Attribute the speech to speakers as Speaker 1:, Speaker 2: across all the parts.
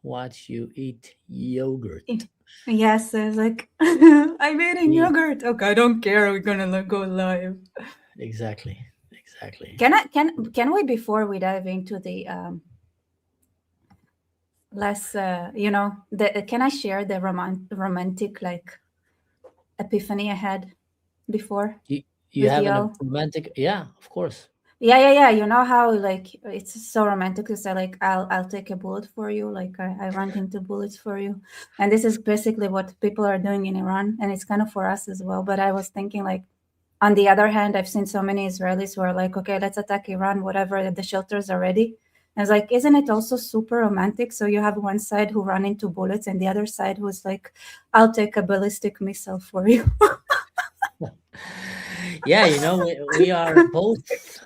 Speaker 1: watch you eat yogurt.
Speaker 2: Yes, it's like I'm eating
Speaker 1: Ye-
Speaker 2: yogurt. Okay, I don't care. We're gonna go live.
Speaker 1: Exactly. Exactly.
Speaker 2: Can we, before we dive into the less can I share the romantic like epiphany I had before
Speaker 1: You, you
Speaker 2: with
Speaker 1: have a
Speaker 2: y'all?
Speaker 1: romantic, yeah, of course.
Speaker 2: Yeah. You know how like it's so romantic to say like I'll take a bullet for you, like I run into bullets for you, and this is basically what people are doing in Iran, and it's kind of for us as well. But I was thinking like, on the other hand, I've seen so many Israelis who are like, okay, let's attack Iran, whatever, the shelters are ready. And it's like, isn't it also super romantic? So you have one side who run into bullets and the other side who's like, I'll take a ballistic missile for you.
Speaker 1: Yeah, we are both,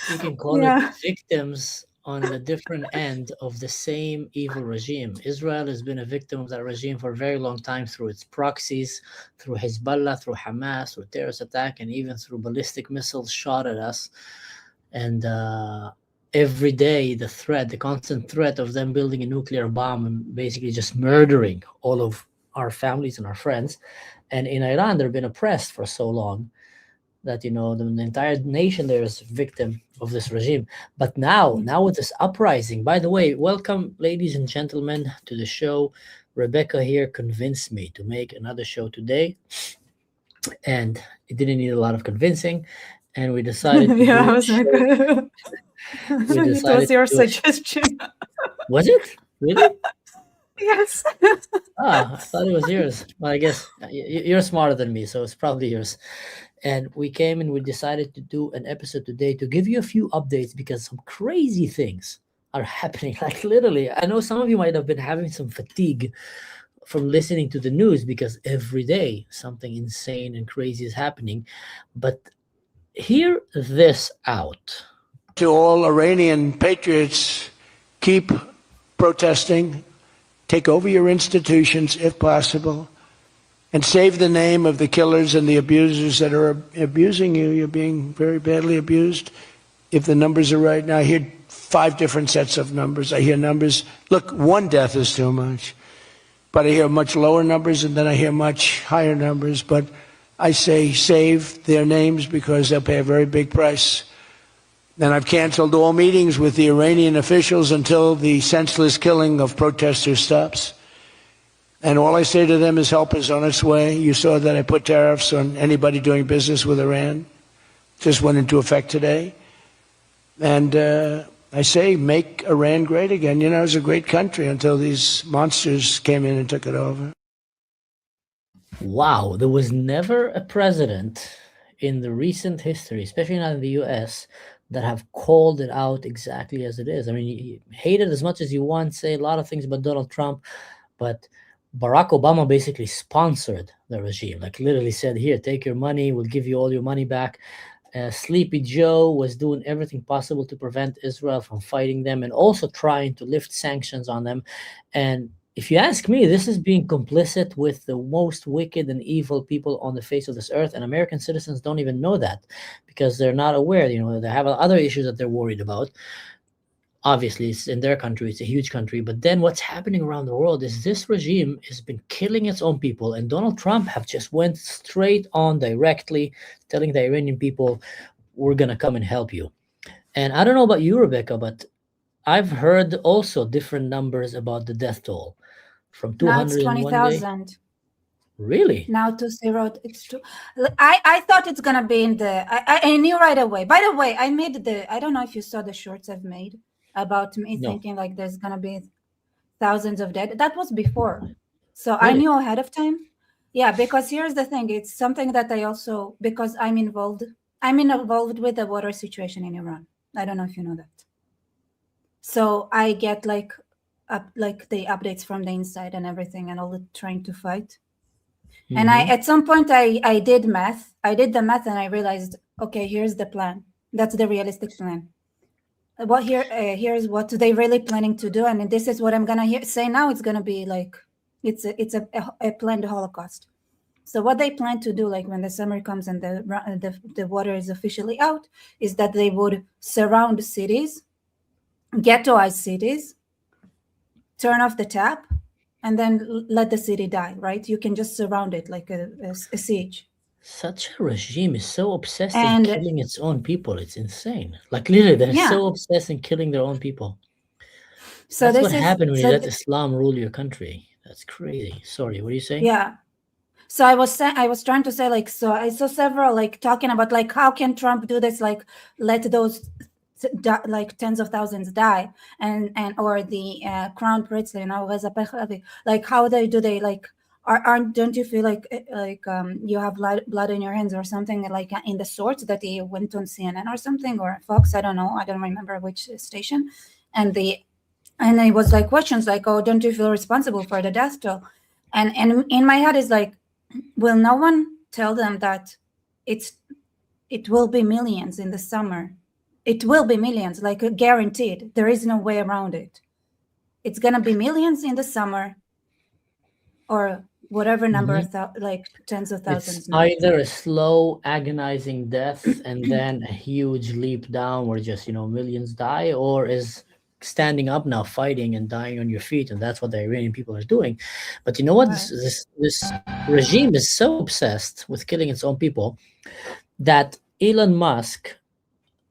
Speaker 1: you can call it,
Speaker 2: Yeah.
Speaker 1: victims on the different end of the same evil regime. Israel has been a victim of that regime for a very long time through its proxies, through Hezbollah, through Hamas, through terrorist attack, and even through ballistic missiles shot at us. And every day, the constant threat of them building a nuclear bomb and basically just murdering all of our families and our friends. And in Iran, they've been oppressed for so long that the entire nation there is victim of this regime. But now with this uprising, by the way, welcome, ladies and gentlemen, to the show. Rebecca here convinced me to make another show today, and it didn't need a lot of convincing, and we decided to
Speaker 2: Yeah,
Speaker 1: do
Speaker 2: I
Speaker 1: a
Speaker 2: was like,
Speaker 1: show. We
Speaker 2: it
Speaker 1: decided
Speaker 2: was
Speaker 1: to
Speaker 2: your
Speaker 1: do it.
Speaker 2: suggestion.
Speaker 1: Was it really?
Speaker 2: Yes.
Speaker 1: Ah, I thought it was yours. Well, I guess you're smarter than me, so it's probably yours. And we came and we decided to do an episode today to give you a few updates because some crazy things are happening. Like literally, I know some of you might have been having some fatigue from listening to the news because every day something insane and crazy is happening. But hear this out.
Speaker 3: To all Iranian patriots, keep protesting, take over your institutions if possible, and save the name of the killers and the abusers that are abusing you. You're being very badly abused. If the numbers are right now, I hear 5 different sets of numbers. I hear numbers, look, 1 death is too much. But I hear much lower numbers, and then I hear much higher numbers. But I say save their names because they'll pay a very big price. And I've canceled all meetings with the Iranian officials until the senseless killing of protesters stops. And all I say to them is help is on its way. You saw that I put tariffs on anybody doing business with Iran. Just went into effect today. And I say make Iran great again. It was a great country until these monsters came in and took it over.
Speaker 1: Wow, there was never a president in the recent history, especially not in the US, that have called it out exactly as it is. I mean, you hate it as much as you want, say a lot of things about Donald Trump, but Barack Obama basically sponsored the regime, like literally said, here, take your money, we'll give you all your money back. Sleepy Joe was doing everything possible to prevent Israel from fighting them and also trying to lift sanctions on them. And if you ask me, this is being complicit with the most wicked and evil people on the face of this earth. And American citizens don't even know that because they're not aware. They have other issues that they're worried about. Obviously, it's in their country, it's a huge country. But then what's happening around the world is this regime has been killing its own people. And Donald Trump have just went straight on directly telling the Iranian people, we're going to come and help you. And I don't know about you, Rebecca, but I've heard also different numbers about the death toll from
Speaker 2: Now it's
Speaker 1: 200 in one day.
Speaker 2: 20,000.
Speaker 1: Really?
Speaker 2: Now to zero, it's true. I thought it's gonna be in the. I knew right away. By the way, I made the. I don't know if you saw the shorts I've made about me
Speaker 1: No.
Speaker 2: thinking like there's gonna be thousands of dead. That was before, so I
Speaker 1: Really?
Speaker 2: knew ahead of time. Yeah, because here's the thing. It's something that I also because I'm involved. I'm involved with the water situation in Iran. I don't know if you know that. So I get like the updates from the inside and everything, and all the trying to fight. And I,
Speaker 1: Mm-hmm.
Speaker 2: at some point, I did math. I did the math, and I realized, okay, here's the plan. That's the realistic plan. What here's what they really planning to do, and this is what I'm gonna say now. It's gonna be like, it's a planned Holocaust. So what they plan to do, like when the summer comes and the water is officially out, is that they would surround cities, ghettoized cities, turn off the tap and then let the city die, right? You can just surround it like a siege.
Speaker 1: Such a regime is so obsessed in
Speaker 2: And
Speaker 1: killing its own people. It's insane. Like literally, they're
Speaker 2: yeah,
Speaker 1: so obsessed in killing their own people.
Speaker 2: so
Speaker 1: That's what
Speaker 2: this is
Speaker 1: happened when you
Speaker 2: so
Speaker 1: let Islam rule your country. That's crazy. Sorry, what are you saying?
Speaker 2: yeah. So I was trying to say, like, so I saw several like talking about like how can Trump do this, like let those like tens of thousands die, and or the crown prince, Reza Pahlavi, like how do they like aren't don't you feel like you have blood in your hands or something, like in the sort that he went on CNN or something, or Fox, I don't know, I don't remember which station, and it was like questions like, oh, don't you feel responsible for the death toll? And in my head is like, will no one tell them that it will be millions in the summer? It will be millions, like guaranteed. There is no way around it. It's gonna be millions in the summer, or whatever number of like tens of thousands.
Speaker 1: It's
Speaker 2: Now.
Speaker 1: either a slow, agonizing death and then a huge leap down where just, millions die, or is standing up now, fighting and dying on your feet. And that's what the Iranian people are doing. But you know what?
Speaker 2: Right.
Speaker 1: This regime is so obsessed with killing its own people that Elon Musk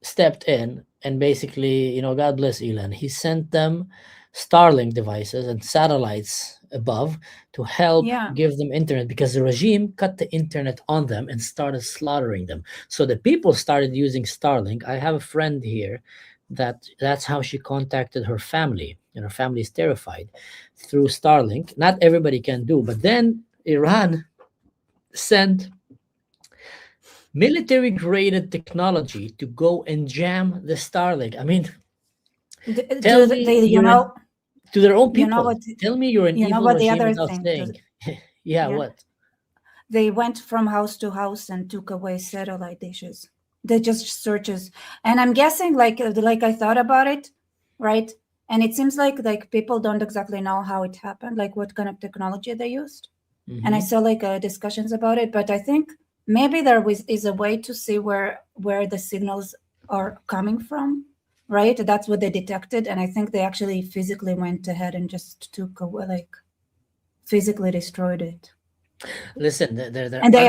Speaker 1: stepped in and basically, God bless Elon, he sent them Starlink devices and satellites above to help give them internet, because the regime cut the internet on them and started slaughtering them. So the people started using Starlink. I have a friend here that's how she contacted her family, and her family is terrified, through Starlink. Not everybody can do, but then Iran sent military graded technology to go and jam the Starlink. I mean, tell me to their own people. Tell me you're an evil regime without saying. Yeah, what?
Speaker 2: They went from house to house and took away satellite dishes. They just searches, and I'm guessing like I thought about it, right? And it seems like people don't exactly know how it happened, like what kind of technology they used. Mm-hmm. And I saw like discussions about it, but I think maybe there is a way to see where the signals are coming from, right? That's what they detected, and I think they actually physically went ahead and just took away, like physically destroyed it.
Speaker 1: Listen,
Speaker 2: and they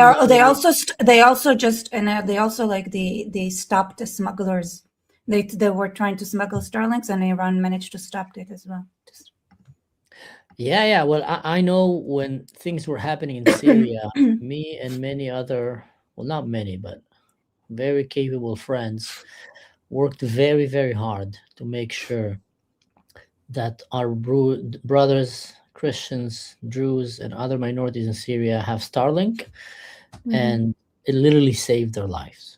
Speaker 2: also like they stopped the smugglers. They were trying to smuggle Starlinks, and Iran managed to stop it as well.
Speaker 1: Yeah. Well, I know when things were happening in Syria, me and many other, well, not many, but very capable friends worked very, very hard to make sure that our brothers, Christians, Jews, and other minorities in Syria have Starlink, and it literally saved their lives.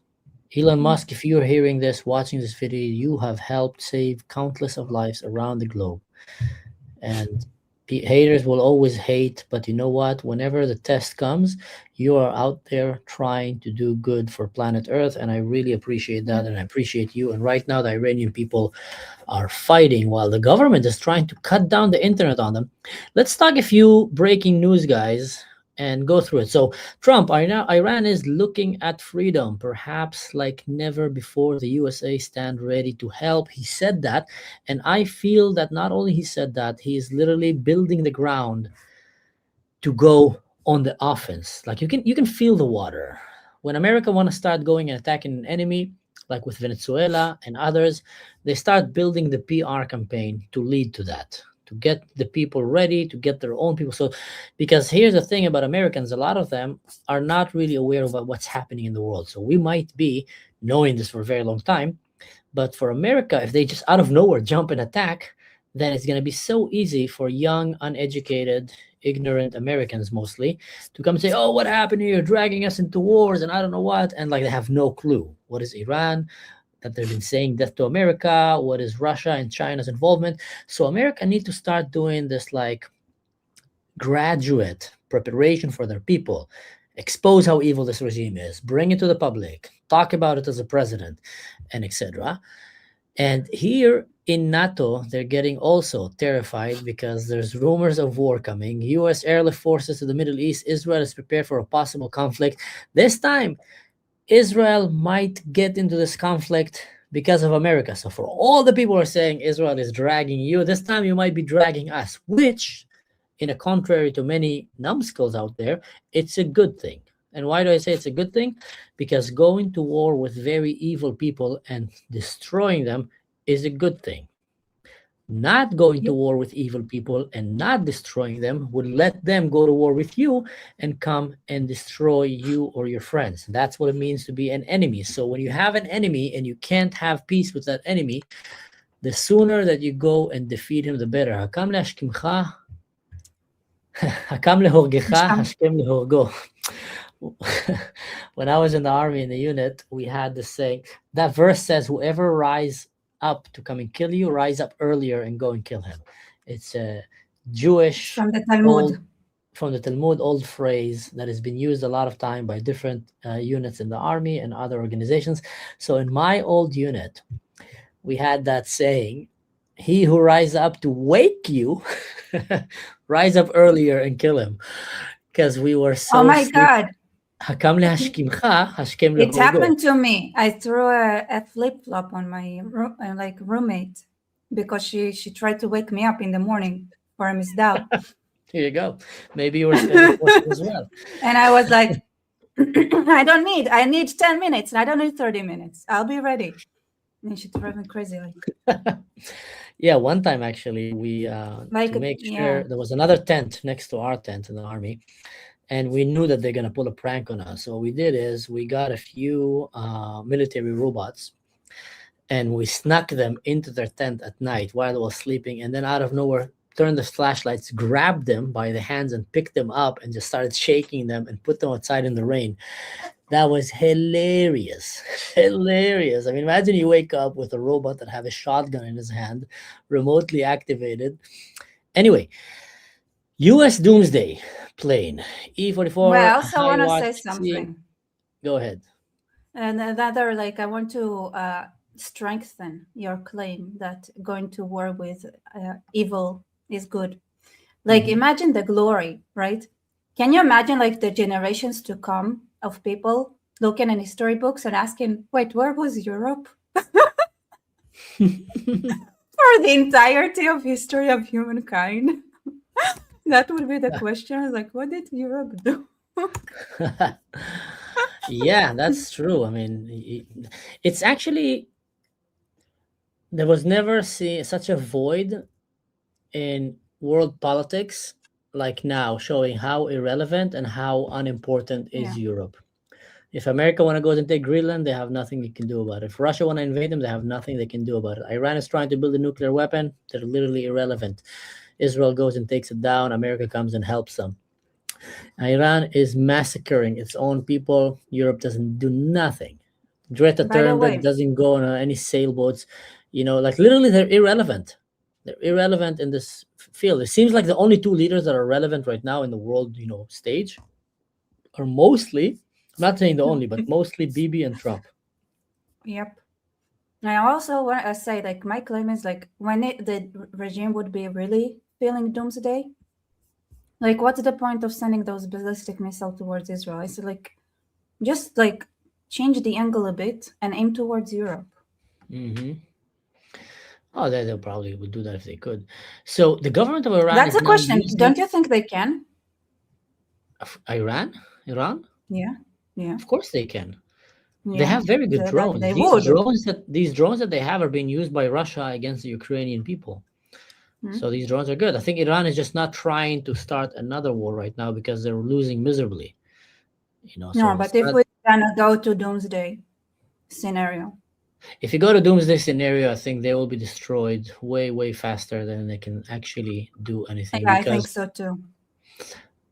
Speaker 1: Elon Musk, if you're hearing this, watching this video, you have helped save countless of lives around the globe. And haters will always hate, but you know what? Whenever the test comes, you are out there trying to do good for planet Earth, and I really appreciate that, and I appreciate you. And right now, the Iranian people are fighting while the government is trying to cut down the internet on them. Let's talk a few breaking news, guys, and go through it. So Trump, Iran is looking at freedom, perhaps like never before. The USA stand ready to help. He said that, and I feel that not only he said that, he is literally building the ground to go on the offense. Like you can feel the water. When America want to start going and attacking an enemy, like with Venezuela and others, they start building the PR campaign to lead to that, to get the people ready, to get their own people. So, because here's the thing about Americans, a lot of them are not really aware of what's happening in the world. So we might be knowing this for a very long time, but for America, if they just out of nowhere jump and attack, then it's going to be so easy for young, uneducated, ignorant Americans mostly to come and say, oh, what happened here? You're dragging us into wars and I don't know what. And like they have no clue. What is Iran? That they've been saying death to America. What is Russia and China's involvement? So America need to start doing this like graduate preparation for their people. Expose how evil this regime is. Bring it to the public. Talk about it as a president and etc. And here in NATO, they're getting also terrified because there's rumors of war coming. U.S. airlift forces to the Middle East. Israel is prepared for a possible conflict. This time, Israel might get into this conflict because of America. So for all the people who are saying Israel is dragging you, this time you might be dragging us, which, in a contrary to many numbskulls out there, it's a good thing. And why do I say it's a good thing? Because going to war with very evil people and destroying them is a good thing. Not going to war with evil people and not destroying them would let them go to war with you and come and destroy you or your friends. That's what it means to be an enemy. So when you have an enemy and you can't have peace with that enemy, the sooner that you go and defeat him, the better. Hakam le'ashkimcha, hakam lehorgecha, hashkem lehorgo. When I was in the army in the unit, we had this saying. That verse says, "Whoever rise up to come and kill you, rise up earlier and go and kill him." It's a Jewish
Speaker 2: From the Talmud.
Speaker 1: old phrase that has been used a lot of time by different units in the army and other organizations. So in my old unit, we had that saying, "He who rises up to wake you, rise up earlier and kill him," because we were so.
Speaker 2: Oh my God!
Speaker 1: Hakam lehashkimcha, hashkem
Speaker 2: It
Speaker 1: lehorgo.
Speaker 2: happened to me. I threw a flip flop on my roommate because she tried to wake me up in the morning for a misdal.
Speaker 1: Here you go. Maybe you were studying Russian as well.
Speaker 2: And I was like, I need 10 minutes. I don't need 30 minutes. I'll be ready. And she drove me crazy.
Speaker 1: Yeah, one time actually, we to make sure there was another tent next to our tent in the army, and we knew that they're gonna pull a prank on us. So what we did is we got a few military robots, and we snuck them into their tent at night while they were sleeping, and then out of nowhere turned the flashlights, grabbed them by the hands and picked them up and just started shaking them and put them outside in the rain. That was hilarious. Hilarious. I mean, imagine you wake up with a robot that have a shotgun in his hand, remotely activated. Anyway, U.S. Doomsday plane, E-44.
Speaker 2: Well, I also want to say something.
Speaker 1: Go ahead.
Speaker 2: And another, I want to strengthen your claim that going to war with evil is good. Imagine the glory, right? Can you imagine the generations to come of people looking in history books and asking, wait, where was Europe? For the entirety of history of humankind. That would be the question. I was like, what did Europe do?
Speaker 1: Yeah, that's true. I mean, it's actually, there was never such a void in world politics like now, showing how irrelevant and how unimportant is Europe. If America want to go and take Greenland, they have nothing they can do about it. If Russia want to invade them, they have nothing they can do about it. Iran is trying to build a nuclear weapon. They're literally irrelevant. Israel goes and takes it down. America comes and helps them. Iran is massacring its own people. Europe doesn't do nothing. Greta Thunberg doesn't go on any sailboats. Literally they're irrelevant. They're irrelevant in this field. It seems like the only two leaders that are relevant right now in the world, stage are mostly, I'm not saying the only, but mostly Bibi and Trump.
Speaker 2: Yep. I also want to say, my claim is, when the regime would be really feeling doomsday, what's the point of sending those ballistic missiles towards Israel? I said, just, change the angle a bit and aim towards Europe.
Speaker 1: Mm-hmm. Oh, they probably would do that if they could. So the government of Iran...
Speaker 2: That's a question. Don't you think they can?
Speaker 1: Iran?
Speaker 2: Yeah.
Speaker 1: Of course they can.
Speaker 2: Yeah.
Speaker 1: They have very good drones. These drones that they have are being used by Russia against the Ukrainian people. Mm-hmm. So these drones are good. I think Iran is just not trying to start another war right now because they're losing miserably.
Speaker 2: But if we're gonna go to doomsday scenario,
Speaker 1: if you go to doomsday scenario, I think they will be destroyed way, way faster than they can actually do anything.
Speaker 2: Yeah, I think so too.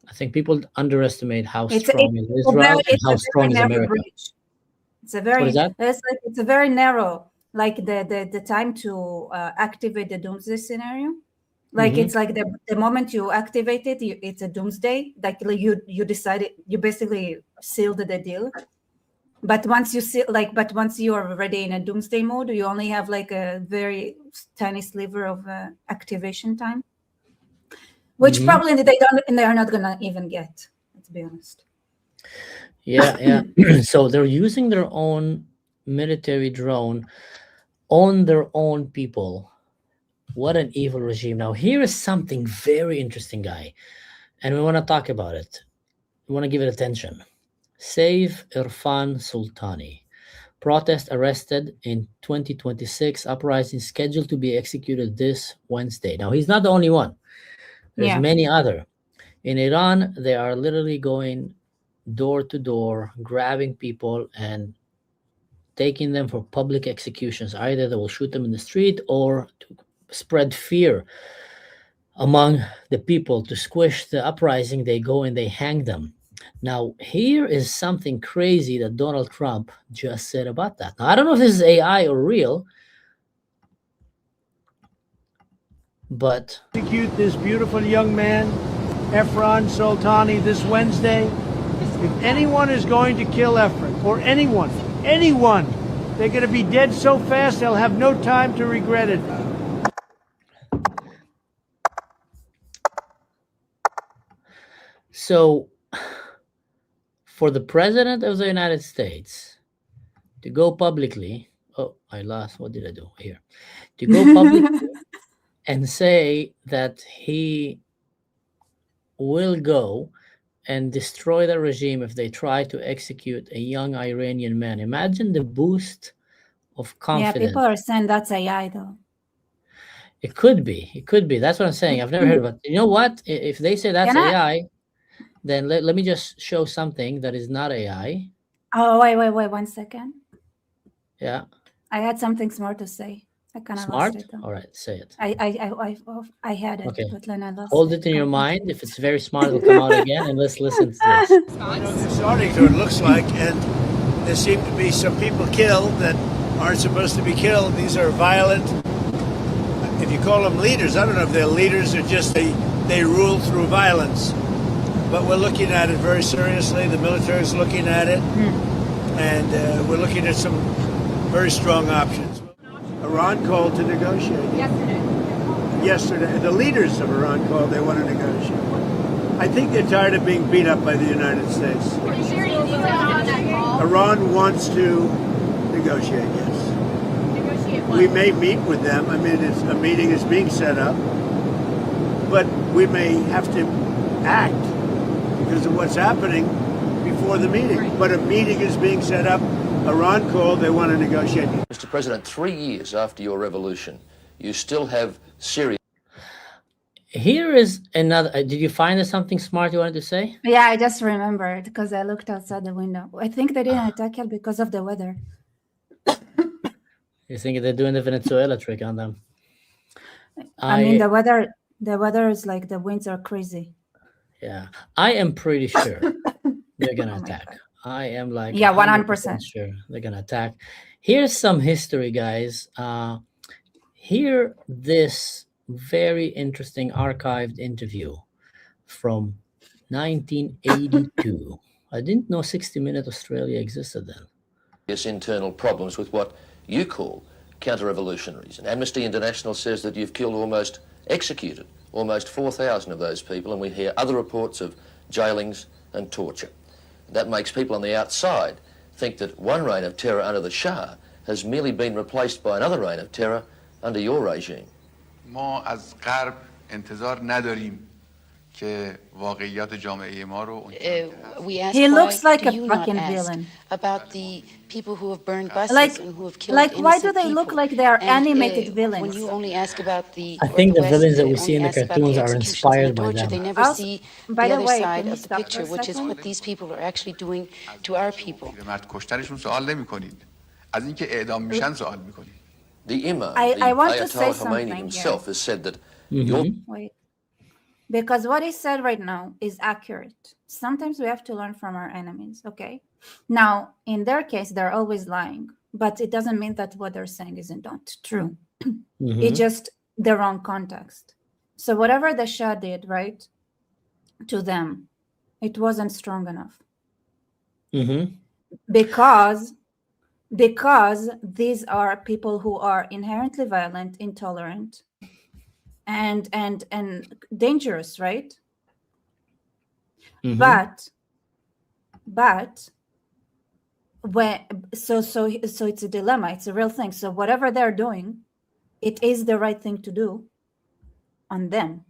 Speaker 1: I think people underestimate how strong is Israel and how strong is America.
Speaker 2: Bridge. It's a very it's a very narrow, the time to activate the doomsday scenario. It's the moment you activate it, it's a doomsday. You decided, you basically sealed the deal. But once you are already in a doomsday mode, you only have a very tiny sliver of activation time, which probably they're not gonna even get. Let's be honest.
Speaker 1: Yeah. So they're using their own military drone own their own people. What an evil regime. Now, here is something very interesting, guy, and we want to talk about it. We want to give it attention. Save Irfan Sultani. Protest arrested in 2026. Uprising scheduled to be executed this Wednesday. Now, he's not the only one. There's
Speaker 2: Yeah.
Speaker 1: many other. In Iran, they are literally going door to door, grabbing people and taking them for public executions. Either they will shoot them in the street or to spread fear among the people to squish the uprising. They go and they hang them. Now, here is something crazy that Donald Trump just said about that. Now, I don't know if this is AI or real, but
Speaker 3: Execute this beautiful young man, Efron Soltani, this Wednesday. If anyone is going to kill Efron, or anyone, they're going to be dead so fast they'll have no time to regret it.
Speaker 1: so for the president of the United States to go publicly, oh, I lost, what did I do here? To go publicly and say that he will go and destroy the regime if they try to execute a young Iranian man. Imagine the boost of
Speaker 2: Yeah,
Speaker 1: confidence.
Speaker 2: people are saying that's AI though.
Speaker 1: It could be. It could be. That's what I'm saying. I've never heard of it. You know what? If they say that's
Speaker 2: Can I-
Speaker 1: AI, then let me just show something that is not AI.
Speaker 2: Oh, wait, 1 second.
Speaker 1: Yeah.
Speaker 2: I had something smart to say. I kind of
Speaker 1: Smart?
Speaker 2: lost it though.
Speaker 1: All right, say it.
Speaker 2: I had it,
Speaker 1: Okay.
Speaker 2: but then I lost
Speaker 1: Hold
Speaker 2: it.
Speaker 1: it in your mind. If it's very smart, it'll come out again. And let's listen to this.
Speaker 3: I know they're starting to, it looks like, and there seem to be some people killed that aren't supposed to be killed. These are violent, if you call them leaders, I don't know if they're leaders or just they rule through violence. But we're looking at it very seriously. The military is looking at it, and we're looking at some very strong options. Iran called to negotiate. Yesterday, the leaders of Iran called, they want to negotiate. I think they're tired of being beat up by the United States. Iran wants to negotiate, yes. We may meet with them. I mean, a meeting is being set up, but we may have to act because of what's happening before the meeting. But a meeting is being set up. Iran called, they want to negotiate.
Speaker 4: Mr. President, 3 years after your revolution, you still have Syria.
Speaker 1: Here is another. Did you find there's something smart you wanted to say?
Speaker 2: Yeah, I just remembered because I looked outside the window. I think they didn't attack it because of the weather.
Speaker 1: You think they're doing the Venezuela trick on them?
Speaker 2: I mean, the weather is like the winds are crazy.
Speaker 1: Yeah, I am pretty sure they're gonna
Speaker 2: Oh my
Speaker 1: attack.
Speaker 2: God.
Speaker 1: I am like
Speaker 2: Yeah, 100%.
Speaker 1: sure they're gonna attack. Here's some history, guys. Here, this very interesting archived interview from 1982. I didn't know 60 Minute Australia existed then.
Speaker 4: Serious internal problems with what you call counter-revolutionaries. And Amnesty International says that you've killed executed almost 4,000 of those people, and we hear other reports of jailings and torture. That makes people on the outside think that one reign of terror under the Shah has merely been replaced by another reign of terror under your regime.
Speaker 5: ما از غرب انتظار نداریم که واقعیات جامعه ما رو
Speaker 6: We ask
Speaker 2: He
Speaker 6: why
Speaker 2: looks like
Speaker 6: do
Speaker 2: a
Speaker 6: you not
Speaker 2: fucking
Speaker 6: ask
Speaker 2: villain.
Speaker 6: about the people who have burned buses
Speaker 2: Like-
Speaker 6: and who have killed
Speaker 2: like, why do
Speaker 6: innocent
Speaker 2: they look
Speaker 6: people?
Speaker 2: like they are
Speaker 6: And,
Speaker 2: animated
Speaker 6: When
Speaker 2: villains?
Speaker 6: you only ask about the,
Speaker 1: I
Speaker 6: or
Speaker 1: think the
Speaker 6: West,
Speaker 1: villains that we
Speaker 6: only
Speaker 1: see in the
Speaker 6: ask about
Speaker 1: cartoons are
Speaker 6: executions
Speaker 1: inspired
Speaker 6: and the
Speaker 1: by
Speaker 6: torture,
Speaker 1: them.
Speaker 6: They never
Speaker 2: Also-
Speaker 6: see
Speaker 2: by
Speaker 6: the
Speaker 2: the
Speaker 6: other
Speaker 2: way,
Speaker 6: side
Speaker 2: can you
Speaker 6: of the
Speaker 2: stop for
Speaker 6: picture,
Speaker 2: a
Speaker 6: which is
Speaker 2: second?
Speaker 6: what these people are actually doing to our people.
Speaker 5: مرد کشتنشون سوال نمی‌کنید. از اینکه اعدام میشن سوال می‌کنید.
Speaker 4: The Imam,
Speaker 2: I
Speaker 4: the
Speaker 2: want to say
Speaker 4: Ayatollah
Speaker 2: something
Speaker 4: Khomeini
Speaker 2: here.
Speaker 4: himself, has said that
Speaker 1: Mhm.
Speaker 4: your
Speaker 2: Wait. Because what he said right now is accurate. Sometimes we have to learn from our enemies, okay? Now, in their case, they're always lying, but it doesn't mean that what they're saying isn't not true.
Speaker 1: Mhm.
Speaker 2: It's just the wrong context. So whatever the Shah did, right, to them, it wasn't strong enough.
Speaker 1: Mhm.
Speaker 2: Because these are people who are inherently violent, intolerant, and dangerous, right?
Speaker 1: Mhm.
Speaker 2: But so it's a dilemma. It's a real thing. So whatever they're doing, it is the right thing to do on them.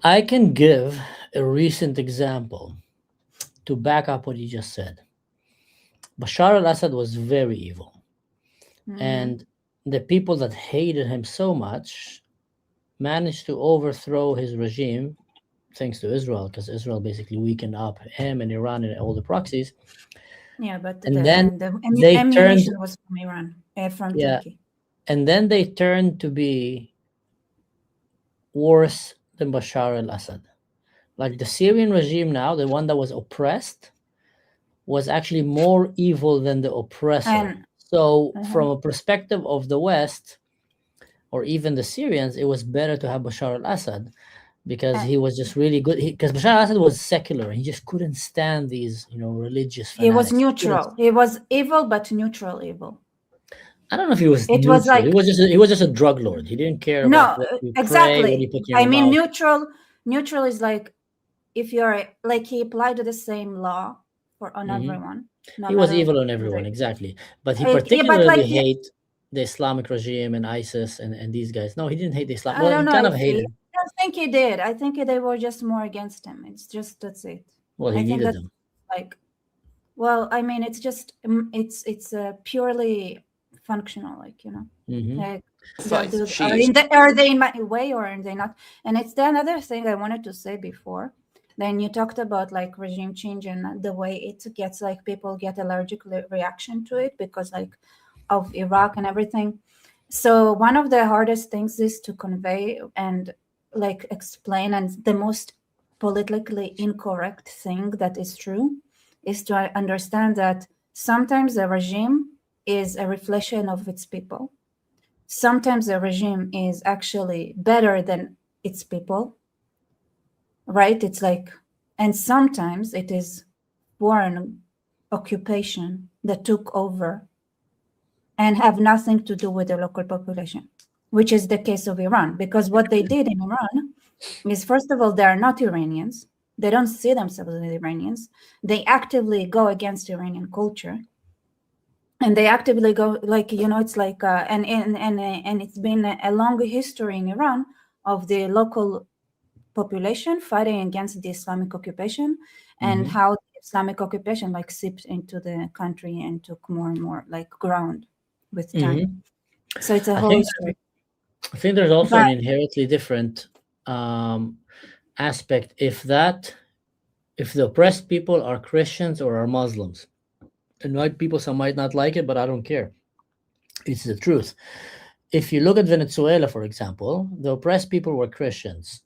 Speaker 1: I can give a recent example to back up what you just said. Bashar al-Assad was very evil. And the people that hated him so much managed to overthrow his regime thanks to Israel, because Israel basically weakened up him and Iran and all the proxies.
Speaker 2: Yeah, but
Speaker 1: And then
Speaker 2: the
Speaker 1: they
Speaker 2: ammunition
Speaker 1: turned,
Speaker 2: was from Iran, from
Speaker 1: yeah,
Speaker 2: Turkey.
Speaker 1: and then they turned to be worse than Bashar al-Assad. Like the Syrian regime now, the one that was oppressed, was actually more evil than the oppressor.
Speaker 2: And
Speaker 1: So from a perspective of the West, or even the Syrians, it was better to have Bashar al-Assad because he was just really good. Because Bashar al-Assad was secular. He just couldn't stand these, religious fanatics.
Speaker 2: he was neutral. He was evil, but neutral evil.
Speaker 1: I don't know if he was
Speaker 2: It
Speaker 1: neutral.
Speaker 2: was like,
Speaker 1: he was just a drug lord. He didn't care about what you
Speaker 2: exactly.
Speaker 1: pray, what you put in your
Speaker 2: I mean,
Speaker 1: mouth.
Speaker 2: neutral is like, if you're like, he applied the same law on everyone.
Speaker 1: He was evil on everyone, exactly. But he particularly hate the Islamic regime and ISIS and these guys. No, he didn't hate the Islam. Well, he kind of hated.
Speaker 2: I don't think he did. I think they were just more against him. It's just, that's it.
Speaker 1: Well, he needed them.
Speaker 2: Like, well, I mean, it's just, it's purely functional, like, like, are they in my way or are they not? And it's the another thing I wanted to say before. Then you talked about like regime change and the way it gets, like, people get allergic reaction to it because like of Iraq and everything. So one of the hardest things is to convey and like explain, and the most politically incorrect thing that is true is to understand that sometimes a regime is a reflection of its people. Sometimes a regime is actually better than its people, right? It's like, and sometimes it is foreign occupation that took over and have nothing to do with the local population, which is the case of Iran. Because what they did in Iran is, first of all, they are not Iranians. They don't see themselves as Iranians. They actively go against Iranian culture. And they actively go, like, it's like, and it's been a long history in Iran of the local population fighting against the Islamic occupation, and how the Islamic occupation like seeped into the country and took more and more like ground with time. So it's a whole history.
Speaker 1: I think there's also an inherently different aspect if the oppressed people are Christians or are Muslims. And white people, some might not like it, but I don't care. It's the truth. If you look at Venezuela, for example, the oppressed people were Christians.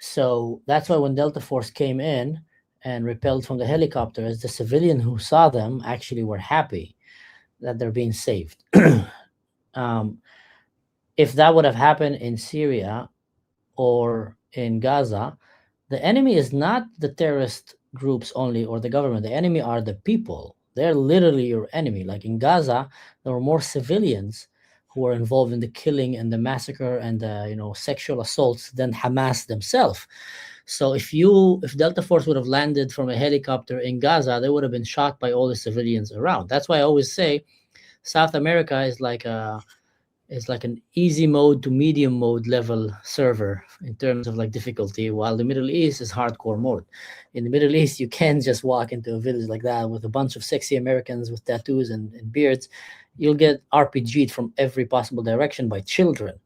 Speaker 1: So that's why when Delta Force came in and repelled from the helicopters, the civilian who saw them actually were happy that they're being saved. If that would have happened in Syria or in Gaza, the enemy is not the terrorist groups only or the government. The enemy are the people. They're literally your enemy. Like in Gaza, there were more civilians who were involved in the killing and the massacre and the sexual assaults than Hamas themselves. So if Delta Force would have landed from a helicopter in Gaza, they would have been shot by all the civilians around. That's why I always say South America is like an easy mode to medium mode level server in terms of like difficulty, while the Middle East is hardcore mode. In the Middle East, you can't just walk into a village like that with a bunch of sexy Americans with tattoos and beards. You'll get RPG'd from every possible direction by children.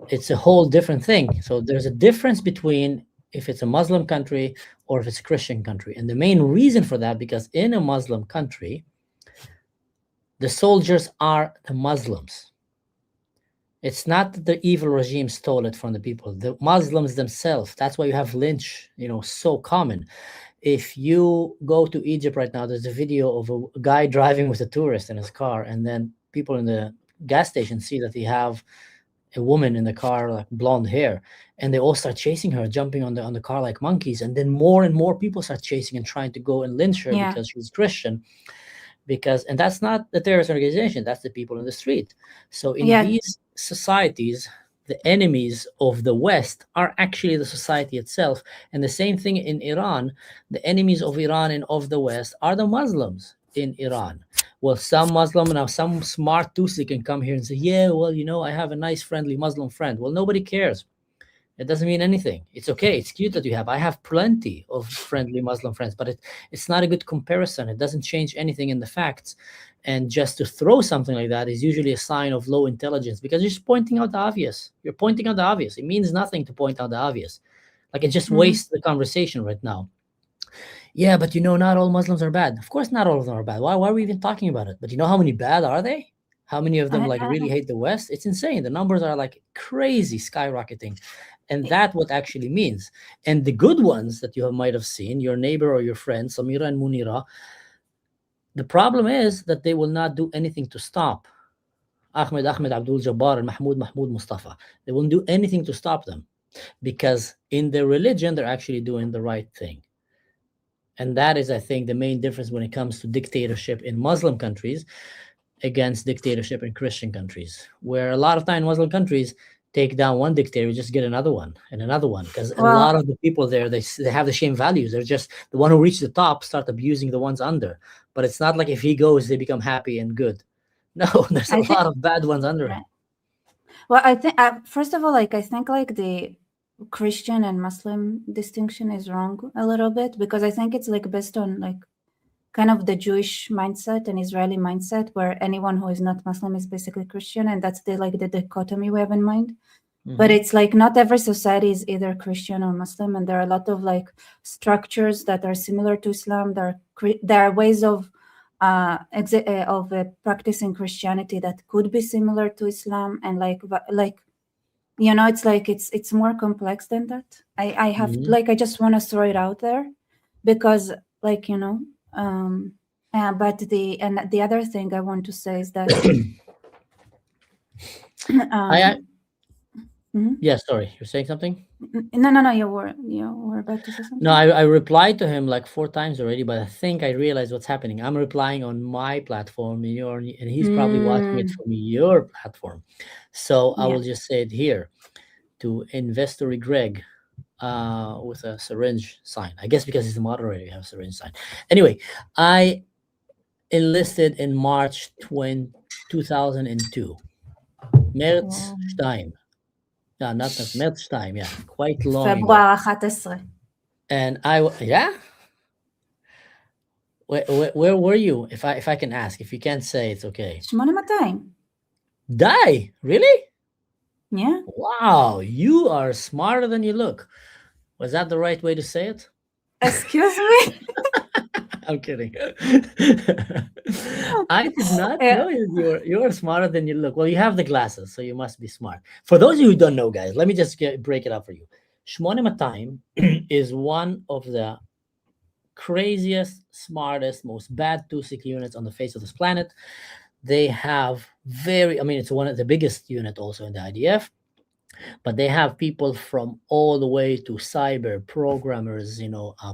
Speaker 1: It's a whole different thing. So there's a difference between if it's a Muslim country or if it's a Christian country. And the main reason for that, because in a Muslim country, the soldiers are the Muslims. It's not that the evil regime stole it from the people, the Muslims themselves. That's why you have lynch, so common. If you go to Egypt right now, there's a video of a guy driving with a tourist in his car, and then people in the gas station see that they have a woman in the car, like blonde hair, and they all start chasing her, jumping on the car like monkeys. And then more and more people start chasing and trying to go and lynch her because she's Christian. And that's not the terrorist organization, that's the people in the street. So in these societies, the enemies of the West are actually the society itself. And the same thing in Iran. The enemies of Iran and of the West are the Muslims in Iran. Well, some Muslim, now some smart Tusi can come here and say, yeah, well, I have a nice, friendly Muslim friend. Well, nobody cares. It doesn't mean anything. It's okay. It's cute that you have. I have plenty of friendly Muslim friends, but it's not a good comparison. It doesn't change anything in the facts. And just to throw something like that is usually a sign of low intelligence, because you're just pointing out the obvious. You're pointing out the obvious. It means nothing to point out the obvious. Like, it just wastes the conversation right now. Yeah, but not all Muslims are bad. Of course, not all of them are bad. Why are we even talking about it? But how many bad are they? How many of them really hate the West? It's insane. The numbers are like crazy skyrocketing. And that's what actually means. And the good ones that you might have seen, your neighbor or your friend, Samira and Munira, the problem is that they will not do anything to stop Ahmed Abdul Jabbar and Mahmoud Mustafa. They won't do anything to stop them, because in their religion, they're actually doing the right thing. And that is, I think, the main difference when it comes to dictatorship in Muslim countries against dictatorship in Christian countries, where a lot of time in Muslim countries, take down one dictator, just get another one and another one, because a lot of the people there, they have the same values. They're just the one who reached the top start abusing the ones under. But it's not like if he goes, they become happy and good. No, there's a lot of bad ones under him.
Speaker 2: Well, I think first of all, I think the Christian and Muslim distinction is wrong a little bit, because I think it's based on kind of the Jewish mindset and Israeli mindset, where anyone who is not Muslim is basically Christian, and that's the dichotomy we have in mind. Mm-hmm. But it's not every society is either Christian or Muslim, and there are a lot of structures that are similar to Islam. There are ways of practicing Christianity that could be similar to Islam, and it's more complex than that. I have I just want to throw it out there, because but the other thing I want to say is that
Speaker 1: yeah, sorry, you're saying something?
Speaker 2: No, you were about to say something.
Speaker 1: No, I replied to him 4 times already, but I think I realized what's happening. I'm replying on my platform, and he's probably watching it from your platform. So I will just say it here to Investor Greg with a syringe sign. I guess because he's the moderator, you have a syringe sign. Anyway, I enlisted in March 2002. März 2. No, not März 2, yeah, quite long.
Speaker 2: February 11.
Speaker 1: And where were you? If I can ask, if you can't say, it's okay.
Speaker 2: 8200.
Speaker 1: Die? Really?
Speaker 2: Yeah.
Speaker 1: Wow, you are smarter than you look. Was that the right way to say it?
Speaker 2: Excuse me?
Speaker 1: I'm kidding. I did not know you are smarter than you look. Well, you have the glasses, so you must be smart. For those of you who don't know, guys, let me just break it up for you. 8200 is one of the craziest, smartest, most bad Tusik units on the face of this planet. They have it's one of the biggest unit also in the IDF, but they have people from all the way to cyber programmers,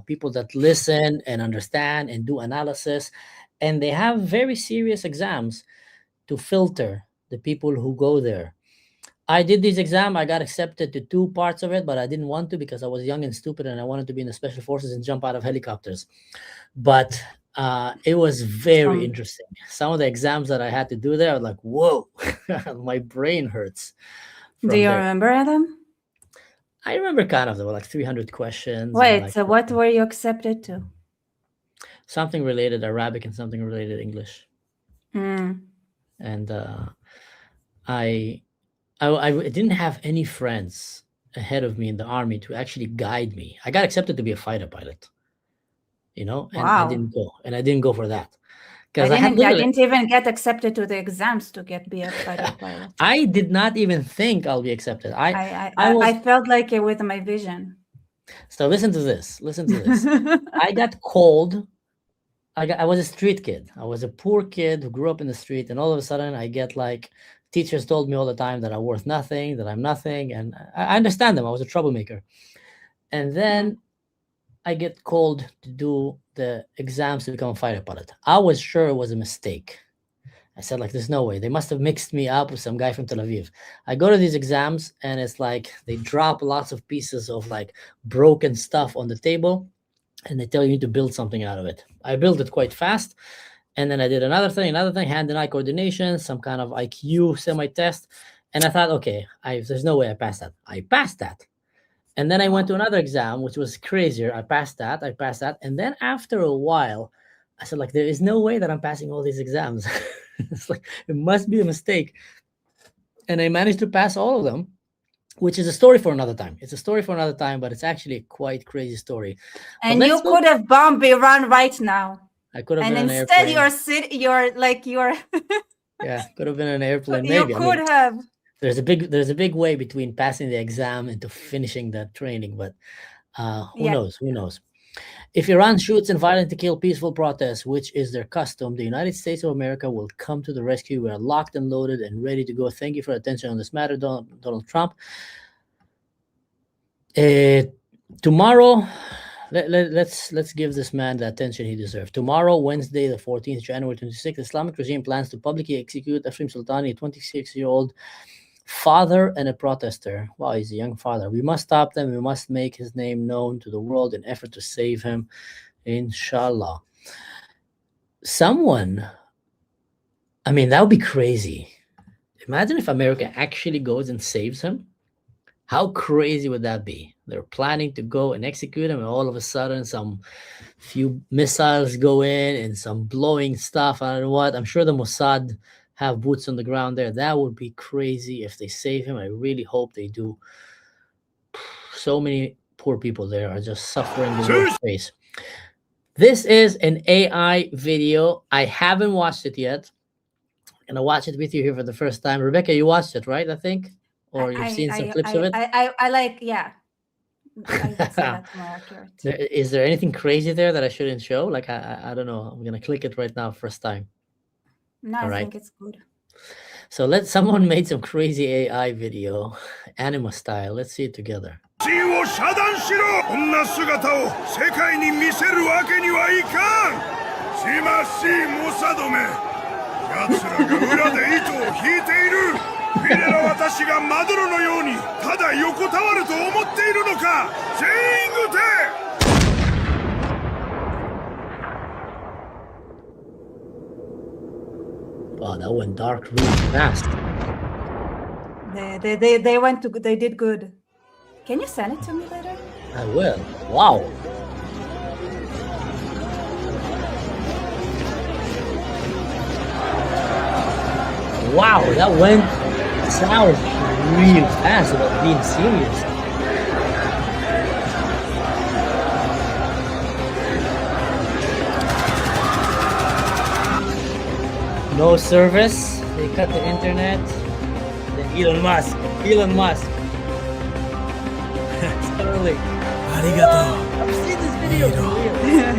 Speaker 1: people that listen and understand and do analysis, and they have very serious exams to filter the people who go there. I did this exam. I got accepted to 2 parts of it, but I didn't want to because I was young and stupid and I wanted to be in the special forces and jump out of helicopters. But it was very interesting. Some of the exams that I had to do there, I was like, whoa, my brain hurts.
Speaker 2: Do you remember them?
Speaker 1: I remember kind of. There were 300 questions.
Speaker 2: Wait, so what were you accepted to?
Speaker 1: Something related Arabic and something related English. And I didn't have any friends ahead of me in the army to actually guide me. I got accepted to be a fighter pilot, and I didn't go for that.
Speaker 2: I didn't even get accepted to the exams to be a fighter pilot.
Speaker 1: I did not even think I'll be accepted.
Speaker 2: I felt like it with my vision.
Speaker 1: So listen to this. I got called. I was a street kid. I was a poor kid who grew up in the street, and all of a sudden I get teachers told me all the time that I'm worth nothing, that I'm nothing, and I understand them. I was a troublemaker. And then I get called to do the exams to become a fighter pilot. I was sure it was a mistake. I said, like, there's no way. They must have mixed me up with some guy from Tel Aviv. I go to these exams, and it's like they drop lots of pieces of like broken stuff on the table, and they tell you to build something out of it. I built it quite fast. And then I did another thing, hand and eye coordination, some kind of IQ semi-test. And I thought, okay, there's no way I passed that. I passed that. And then I went to another exam, which was crazier. I passed that. And then after a while, I said, like, there is no way that I'm passing all these exams. It's like, it must be a mistake. And I managed to pass all of them, which is a story for another time. It's a story for another time, but it's actually a quite crazy story.
Speaker 2: And you could have bombed Iran right now.
Speaker 1: I could have
Speaker 2: and
Speaker 1: been
Speaker 2: instead
Speaker 1: an airplane.
Speaker 2: you're
Speaker 1: Yeah, could have been an airplane.
Speaker 2: You
Speaker 1: Maybe
Speaker 2: could have.
Speaker 1: There's a big way between passing the exam and to finishing that training, but who knows? Who knows? If Iran shoots and violently to kill peaceful protests, which is their custom, the United States of America will come to the rescue. We are locked and loaded and ready to go. Thank you for attention on this matter, Donald Trump. Tomorrow, let's give this man the attention he deserves. Tomorrow, Wednesday, the 14th, January 26th, the Islamic regime plans to publicly execute Afrim Sultani, a 26-year-old father and a protester. Wow, he's a young father. We must stop them. We must make his name known to the world in effort to save him, inshallah. Someone, I mean, that would be crazy. Imagine if America actually goes and saves him. How crazy would that be? They're planning to go and execute him, and all of a sudden some few missiles go in and some blowing stuff. I don't know what. I'm sure the Mossad have boots on the ground there. That would be crazy if they save him. I really hope they do. So many poor people there are just suffering the worst face. This is an AI video. I haven't watched it yet. I'm gonna watch it with you here for the first time. Rebecca, you watched it, right? I think, or you've seen some clips of it.
Speaker 2: I like, yeah. I would say that's more accurate.
Speaker 1: Is there anything crazy there that I shouldn't show? Like, I don't know. I'm gonna click it right now, first time.
Speaker 2: No, I think it's good.
Speaker 1: So someone made some crazy AI video, anima style. Let's see it together. Wow, that went dark really fast.
Speaker 2: They did good. Can you send it to me later?
Speaker 1: I will. Wow. Wow, that went south really fast without being serious. No service. They cut the internet. Then Elon Musk. Sterling. I've seen this video for real.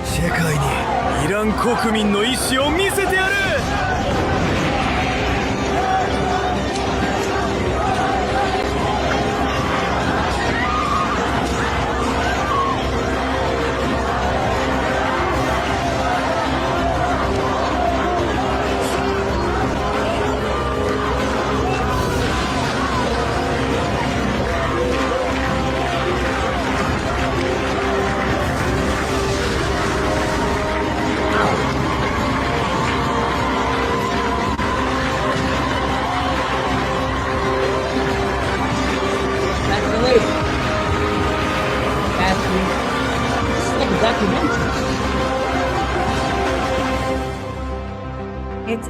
Speaker 7: 世界にイラン国民の意志を見せてやる。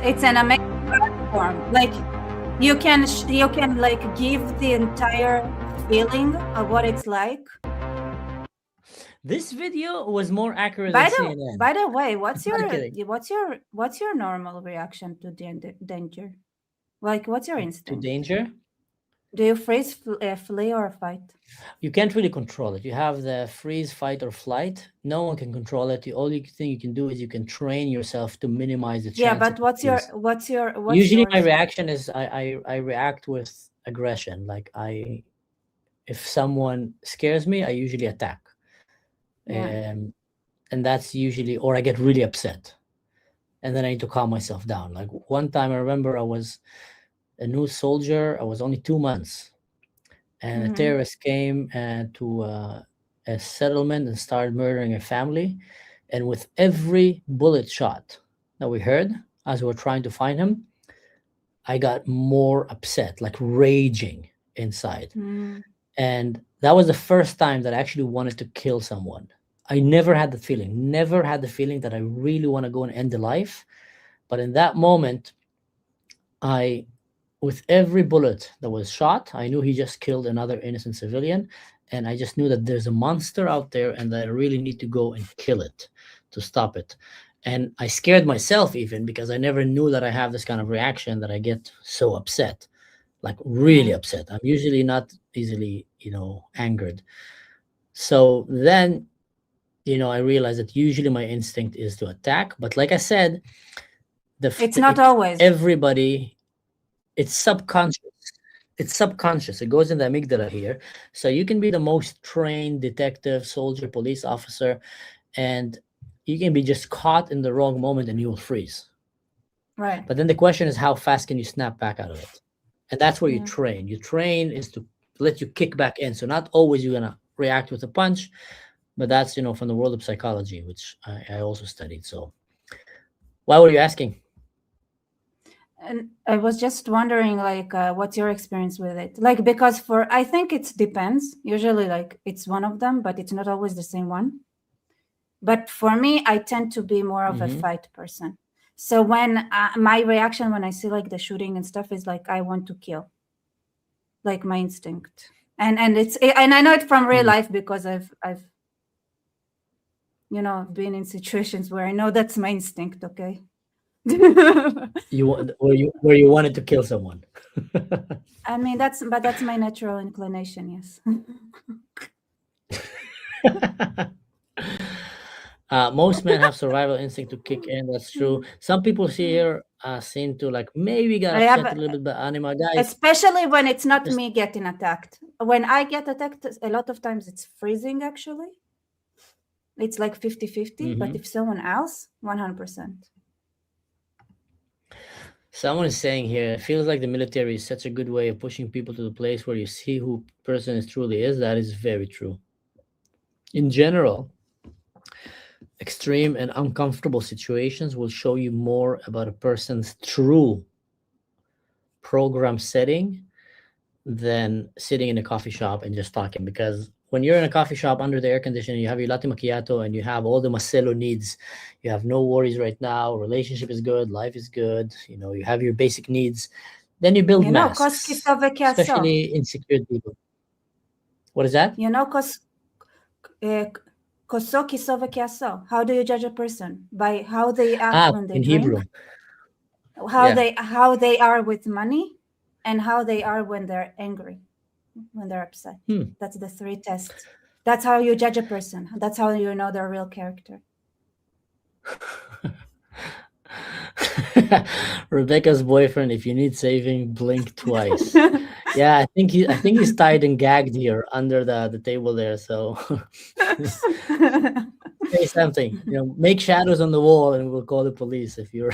Speaker 2: It's an amazing platform. Like you can like give the entire feeling of what it's like.
Speaker 1: This video was more accurate than CNN.
Speaker 2: By the way, what's your normal reaction to danger? Like, what's your instinct?
Speaker 1: To danger?
Speaker 2: Do you freeze, flee, or fight?
Speaker 1: You can't really control it. You have the freeze, fight, or flight. No one can control it. The only thing you can do is you can train yourself to minimize the chance.
Speaker 2: Yeah, but what's your
Speaker 1: usually my reaction is I react with aggression. Like if someone scares me, I usually attack.
Speaker 2: Yeah.
Speaker 1: And that's usually, or I get really upset. and then I need to calm myself down. Like one time I remember I was a new soldier. I was only 2 months, and a terrorist came to a settlement and started murdering a family. And with every bullet shot that we heard as we were trying to find him, I got more upset, like raging inside. And that was the first time that I actually wanted to kill someone. I never had the feeling, that I really want to go and end the life. But in that moment, with every bullet that was shot, I knew he just killed another innocent civilian. And I just knew that there's a monster out there and that I really need to go and kill it to stop it. And I scared myself even, because I never knew that I have this kind of reaction, that I get so upset, like really upset. I'm usually not easily, angered. So then, I realized that usually my instinct is to attack. But like I said,
Speaker 2: it's not always.
Speaker 1: Everybody, it's subconscious. It's subconscious. It goes in the amygdala here. So you can be the most trained detective, soldier, police officer, and you can be just caught in the wrong moment and you will freeze.
Speaker 2: Right.
Speaker 1: But then the question is, how fast can you snap back out of it? And that's where you train. You train is to let you kick back in. So not always you're going to react with a punch, but that's, from the world of psychology, which I also studied. So why were you asking?
Speaker 2: And I was just wondering, like, what's your experience with it? Like, because I think it depends. Usually, like, it's one of them, but it's not always the same one. But for me, I tend to be more of a fight person. So when my reaction when I see like the shooting and stuff is like, I want to kill, like my instinct. And I know it from real life, because I've been in situations where I know that's my instinct. Okay.
Speaker 1: Where you wanted to kill someone.
Speaker 2: I mean, that's my natural inclination. Yes.
Speaker 1: Most men have survival instinct to kick in. That's true. Some people here seem to like maybe got upset a little bit by animal guys.
Speaker 2: Especially when it's not me getting attacked. When I get attacked, a lot of times it's freezing. Actually, it's like 50-50. But if someone else, 100%.
Speaker 1: Someone is saying here, it feels like the military is such a good way of pushing people to the place where you see who person is truly is. That is very true. In general, extreme and uncomfortable situations will show you more about a person's true program setting than sitting in a coffee shop and just talking. Because when you're in a coffee shop under the air conditioning, you have your latte macchiato and you have all the Marcelo needs. You have no worries right now. Relationship is good. Life is good. You have your basic needs. Then you build masks, especially insecure people. What is that?
Speaker 2: How do you judge a person? By how they act when they
Speaker 1: in
Speaker 2: drink,
Speaker 1: Hebrew.
Speaker 2: how they are with money, and how they are when they're angry, when they're upset. That's the 3 tests. That's how you judge a person. That's how you know their real character.
Speaker 1: Rebecca's boyfriend, if you need saving, blink twice. Yeah, I think he's tied and gagged here under the table there. So say something. Make shadows on the wall, and we'll call the police if you're.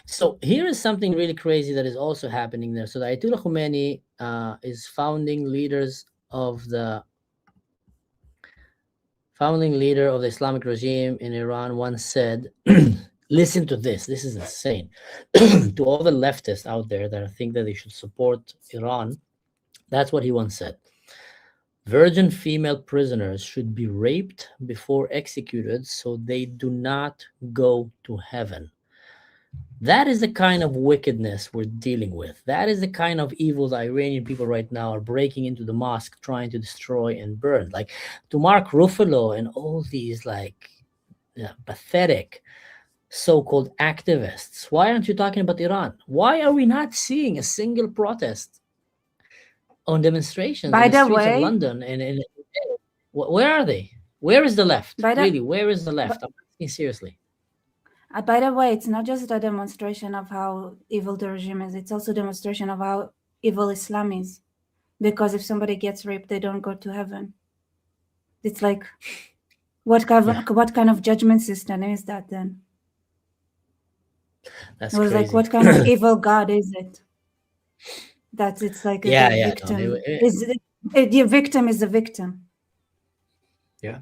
Speaker 1: So here is something really crazy that is also happening there. So the Ayatollah Khomeini is founding leader of the Islamic regime in Iran once said, listen to this. This is insane. To all the leftists out there that think that they should support Iran, that's what he once said. Virgin female prisoners should be raped before executed so they do not go to heaven. That is the kind of wickedness we're dealing with. That is the kind of evil the Iranian people right now are breaking into the mosque, trying to destroy and burn. Like to Mark Ruffalo and all these pathetic so-called activists. Why aren't you talking about Iran? Why are we not seeing a single protest on demonstrations in the streets of London? And where are they? Where is the left? Really, where is the left? I'm asking seriously.
Speaker 2: By the way, it's not just a demonstration of how evil the regime is. It's also a demonstration of how evil Islam is. Because if somebody gets raped, they don't go to heaven. It's like What kind of judgment system is that then?
Speaker 1: That's
Speaker 2: It was
Speaker 1: crazy.
Speaker 2: like, what kind of evil God is it? That it's like the victim the victim is the victim.
Speaker 1: Yeah,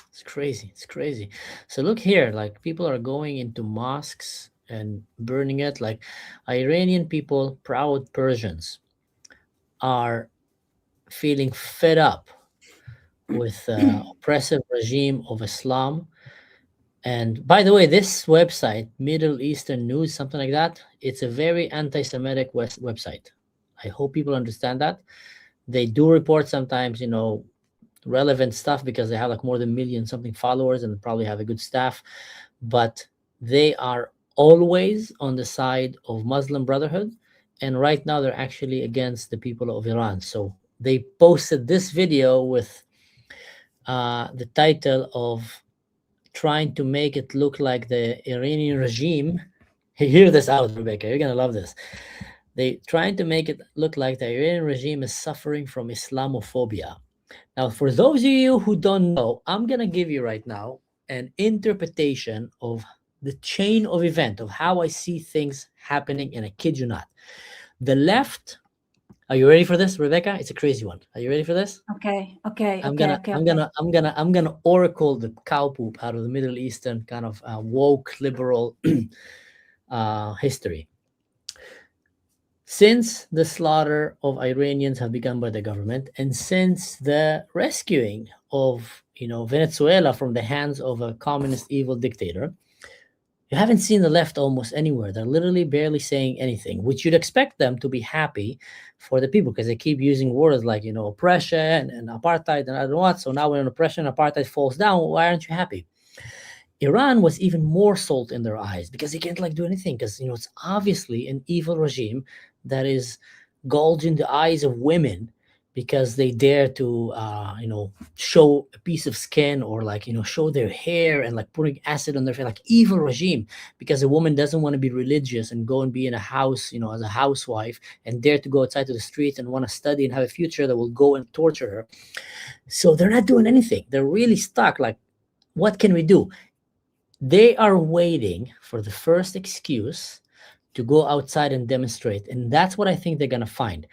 Speaker 1: it's crazy. It's crazy. So look here, like people are going into mosques and burning it. Like Iranian people, proud Persians, are feeling fed up with the oppressive regime of Islam. And by the way, this website, Middle Eastern News, something like that, it's a very anti-Semitic website. I hope people understand that. They do report sometimes, relevant stuff because they have like more than 1 million something followers and probably have a good staff, but they are always on the side of Muslim Brotherhood. And right now they're actually against the people of Iran. So they posted this video with the title of trying to make it look like the Iranian regime. Hear this out, Rebecca. You're gonna love this. They trying to make it look like the Iranian regime is suffering from Islamophobia. Now, for those of you who don't know, I'm gonna give you right now an interpretation of the chain of event of how I see things happening, and I kid you not. The left. Are you ready for this, Rebecca? It's a crazy one. Are you ready for this?
Speaker 2: Okay.
Speaker 1: I'm gonna oracle the cow poop out of the Middle Eastern kind of woke liberal history. Since the slaughter of Iranians have begun by the government, and since the rescuing of Venezuela from the hands of a communist evil dictator, you haven't seen the left almost anywhere. They're literally barely saying anything, which you'd expect them to be happy for the people because they keep using words like, oppression and apartheid and I don't know what. So now when oppression and apartheid falls down, why aren't you happy? Iran was even more salt in their eyes because they can't do anything because, it's obviously an evil regime that is gouging the eyes of women because they dare to, show a piece of skin or show their hair and putting acid on their face, evil regime, because a woman doesn't want to be religious and go and be in a house, as a housewife and dare to go outside to the streets and want to study and have a future that will go and torture her. So they're not doing anything. They're really stuck. What can we do? They are waiting for the first excuse to go outside and demonstrate. And that's what I think they're going to find.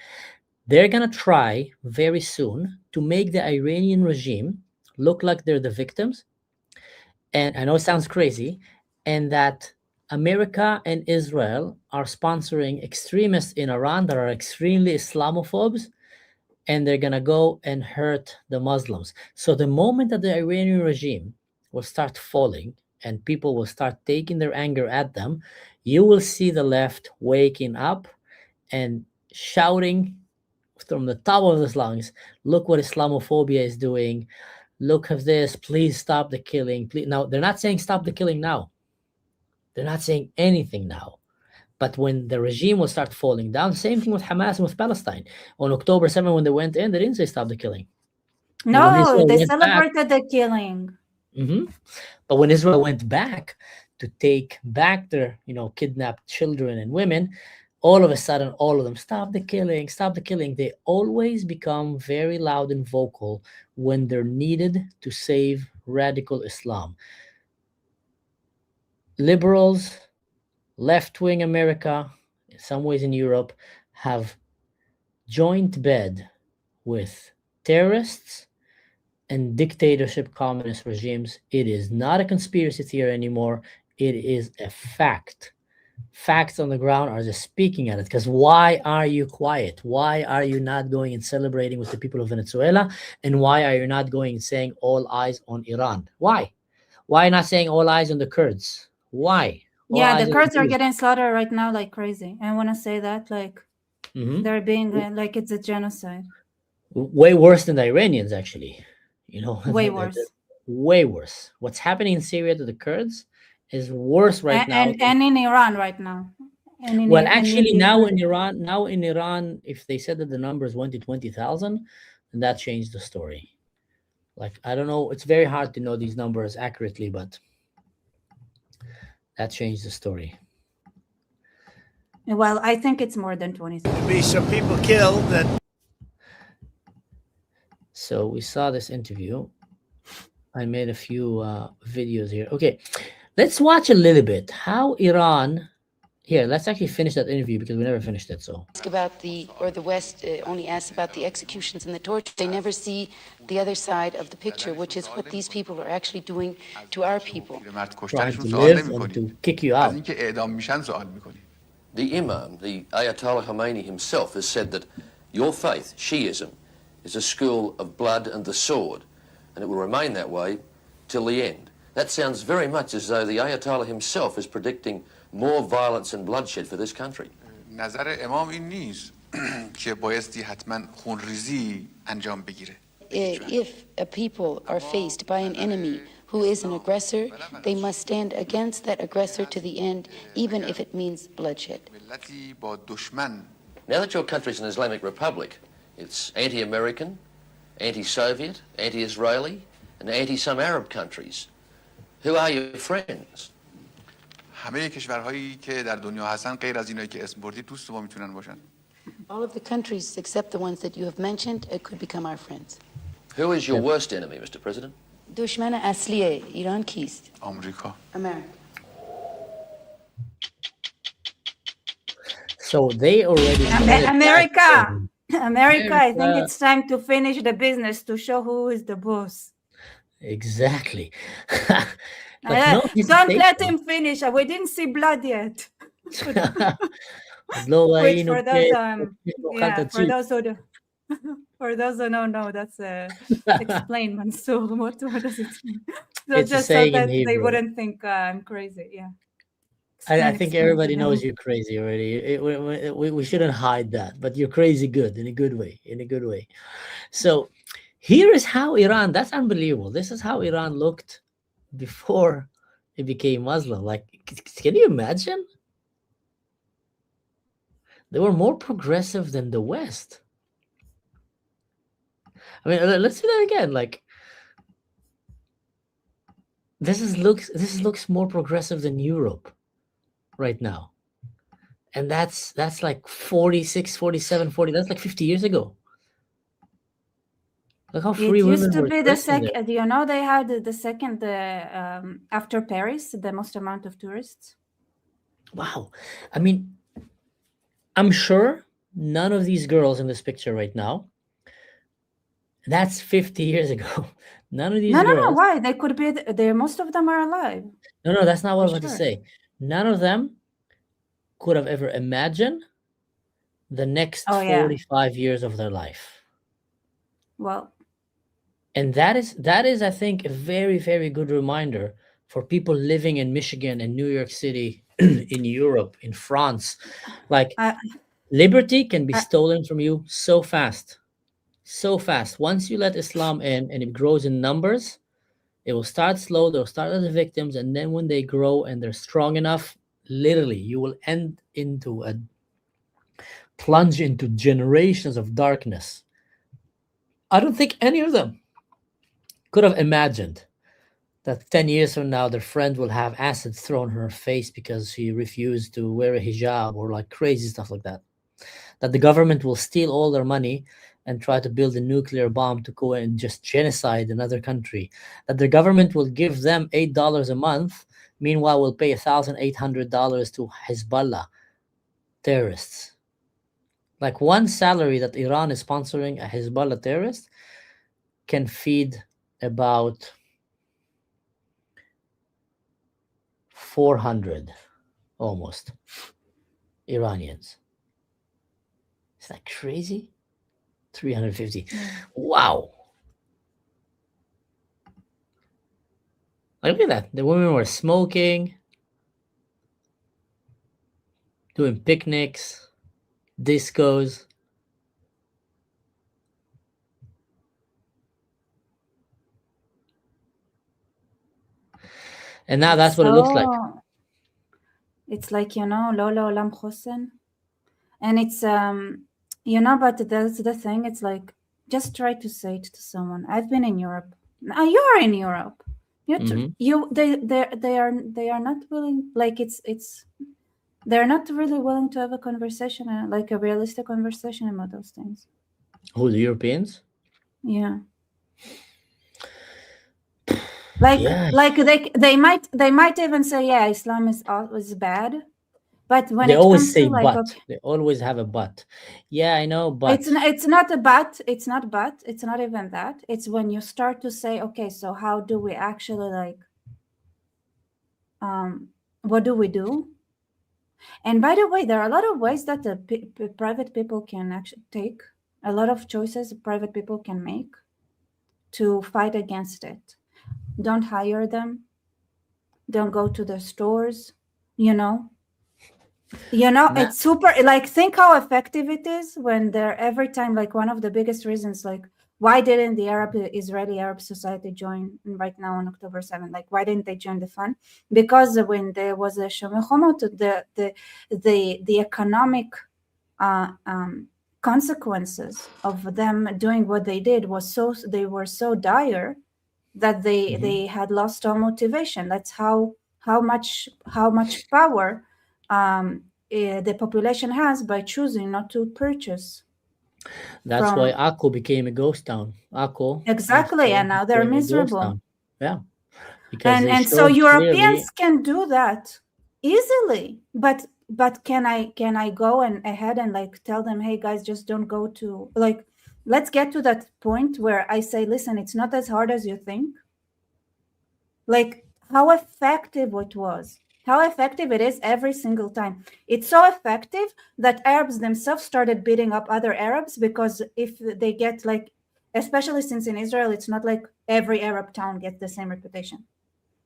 Speaker 1: They're going to try very soon to make the Iranian regime look like they're the victims. And I know it sounds crazy, and that America and Israel are sponsoring extremists in Iran that are extremely Islamophobes, and they're going to go and hurt the Muslims. So the moment that the Iranian regime will start falling and people will start taking their anger at them, you will see the left waking up and shouting from the top of his lungs, look what Islamophobia is doing. Look at this. Please stop the killing. Please. Now, they're not saying stop the killing now. They're not saying anything now. But when the regime will start falling down, same thing with Hamas and with Palestine. On October 7th, when they went in, they didn't say stop the killing.
Speaker 2: No, they celebrated the killing.
Speaker 1: But when Israel went back to take back their, kidnapped children and women, all of a sudden, all of them, stop the killing, stop the killing. They always become very loud and vocal when they're needed to save radical Islam. Liberals, left-wing America, in some ways in Europe, have joined bed with terrorists and dictatorship communist regimes. It is not a conspiracy theory anymore. It is a fact. Facts on the ground are just speaking at it. Because why are you quiet? Why are you not going and celebrating with the people of Venezuela? And why are you not going and saying all eyes on Iran? Why? Why not saying all eyes on the Kurds? Why?
Speaker 2: Yeah, the Kurds are getting slaughtered right now like crazy. I want to say that they're being like it's a genocide.
Speaker 1: Way worse than the Iranians, actually.
Speaker 2: Way worse.
Speaker 1: Way worse. What's happening in Syria to the Kurds is worse now.
Speaker 2: And in Iran right now.
Speaker 1: Now in Iran, if they said that the numbers went to 20,000, then that changed the story. I don't know. It's very hard to know these numbers accurately, but that changed the story.
Speaker 2: Well, I think it's more than 20,000.
Speaker 3: There'll be some people killed.
Speaker 1: So we saw this interview. I made a few videos here. Okay, let's watch a little bit how Iran. Here, let's actually finish that interview because we never finished it. So
Speaker 6: About the West only asks about the executions and the torture. They never see the other side of the picture, which is what these people are actually doing to our people.
Speaker 5: پیرمرد
Speaker 1: trying
Speaker 5: کشتنشون
Speaker 1: to
Speaker 5: سوال
Speaker 1: live and
Speaker 5: نمی‌کنیم.
Speaker 1: to kick you
Speaker 5: از
Speaker 1: out.
Speaker 5: اینکه اعدام میشن سوال می‌کنیم.
Speaker 4: The Imam, the Ayatollah Khomeini himself, has said that your faith, Shiism, is a school of blood and the sword, and it will remain that way till the end. That sounds very much as though the Ayatollah himself is predicting more violence and bloodshed for this country.
Speaker 5: نظر امام این نیست که بایستی حتما خونریزی انجام بگیره.
Speaker 6: If a people are faced by an enemy who is an aggressor, they must stand against that aggressor to the end, even if it means bloodshed.
Speaker 5: ملتی با دشمن
Speaker 4: Now that your country's an Islamic republic, it's anti-American, anti-Soviet, anti-Israeli, and anti-some Arab countries. Who are your friends?
Speaker 5: همه کشورهایی که در دنیا هستن غیر از اینایی که اسم بردید دوست ما میتونن باشن.
Speaker 6: All of the countries except the ones that you have mentioned could become our friends.
Speaker 4: Who is your worst enemy, Mr. President?
Speaker 6: دشمن اصلی ایران کیست؟
Speaker 5: آمریکا.
Speaker 6: America.
Speaker 1: So they already started
Speaker 2: America.
Speaker 1: back
Speaker 2: America, I think
Speaker 1: America.
Speaker 2: it's time to finish the business to show who is the boss.
Speaker 1: Exactly. Like, no
Speaker 2: Don't let
Speaker 1: hesitation.
Speaker 2: him finish. We didn't see blood yet.
Speaker 1: Lo
Speaker 2: Wait,
Speaker 1: ahí no
Speaker 2: for those,
Speaker 1: quiero,
Speaker 2: yeah,
Speaker 1: falta
Speaker 2: for
Speaker 1: chip.
Speaker 2: those who do, for those who don't know, that's explain, Mansur. What does it mean? So
Speaker 1: It's a
Speaker 2: just so
Speaker 1: saying in
Speaker 2: that they
Speaker 1: Hebrew.
Speaker 2: wouldn't think I'm crazy. Yeah.
Speaker 1: I think
Speaker 2: Explain
Speaker 1: everybody
Speaker 2: to
Speaker 1: knows
Speaker 2: them.
Speaker 1: you're crazy already. We shouldn't hide that, but you're crazy good, in a good way, So here is how Iran, that's unbelievable. This is how Iran looked before it became Muslim. Like, can you imagine? They were more progressive than the West. I mean, let's do that again. Like, this looks more progressive than Europe right now. And that's like 46, 47, 40. That's like 50 years ago. Look how free
Speaker 2: It
Speaker 1: women
Speaker 2: used to
Speaker 1: were
Speaker 2: be the
Speaker 1: dressing there.
Speaker 2: second. You know, they had the second after Paris, the most amount of tourists.
Speaker 1: Wow. I mean, I'm sure none of these girls in this picture right now, that's 50 years ago. None of these
Speaker 2: No,
Speaker 1: girls.
Speaker 2: Why? They could be. There, most of them are alive.
Speaker 1: No, that's not what I'm
Speaker 2: For
Speaker 1: about to
Speaker 2: sure.
Speaker 1: say. None of them could have ever imagined the next
Speaker 2: Oh, yeah.
Speaker 1: 45 years of their life.
Speaker 2: Well,
Speaker 1: And that is, I think, a very, very good reminder for people living in Michigan and New York City, in Europe, in France. Like, liberty can be stolen from you so fast. So fast. Once you let Islam in and it grows in numbers, it will start slow, they'll start as the victims, and then when they grow and they're strong enough, literally, you will end into a plunge into generations of darkness. I don't think any of them could have imagined that 10 years from now, their friend will have acid thrown in her face because she refused to wear a hijab or like crazy stuff like that. That the government will steal all their money and try to build a nuclear bomb to go and just genocide another country. That the government will give them $8 a month, meanwhile will pay $1,800 to Hezbollah terrorists. Like, one salary that Iran is sponsoring a Hezbollah terrorist can feed about 400 almost Iranians. Is that crazy? 350. Wow. Like, look at that. The women were smoking, doing picnics, discos. And now that's what it looks like.
Speaker 2: It's like, you know, Lola Olam Hossein. And it's, you know, but that's the thing. It's like, just try to say it to someone. I've been in Europe. You're in Europe. They are not willing. Like, they're not really willing to have a conversation, like a realistic conversation about those things.
Speaker 1: Who, the Europeans?
Speaker 2: Yeah. Like
Speaker 1: Yeah,
Speaker 2: they might even say, yeah, Islam is bad, but when
Speaker 1: they
Speaker 2: it
Speaker 1: always
Speaker 2: comes to
Speaker 1: say
Speaker 2: like,
Speaker 1: but.
Speaker 2: okay,
Speaker 1: They always have a but. Yeah, I know, but
Speaker 2: it's not a but, it's not even that. It's when you start to say, okay, so how do we actually like, what do we do? And by the way, there are a lot of ways that the private people can actually take, a lot of choices private people can make to fight against it. Don't hire them. Don't go to the stores. You know,
Speaker 1: na-
Speaker 2: it's super. Like, think how effective it is when they're every time. Like, one of the biggest reasons, like, why didn't the Israeli Arab Society join right now on October 7th? Like, why didn't they join the fund? Because when there was a Shomer Chomot, the economic consequences of them doing what they did they were so dire that they had lost all motivation. That's how much power the population has by choosing not to purchase
Speaker 1: that's why
Speaker 2: from.
Speaker 1: Akko became a ghost town. Akko
Speaker 2: Exactly,
Speaker 1: also
Speaker 2: and now they're
Speaker 1: became a ghost
Speaker 2: miserable.
Speaker 1: town. Yeah, because
Speaker 2: And
Speaker 1: they
Speaker 2: so
Speaker 1: showed clearly.
Speaker 2: Europeans can do that easily, but can I go and ahead and like tell them, hey guys, just don't go to, like, let's get to that point where I say, listen, it's not as hard as you think. Like, how effective it was, how effective it is every single time. It's so effective that Arabs themselves started beating up other Arabs, because if they get like, especially since in Israel, it's not like every Arab town gets the same reputation.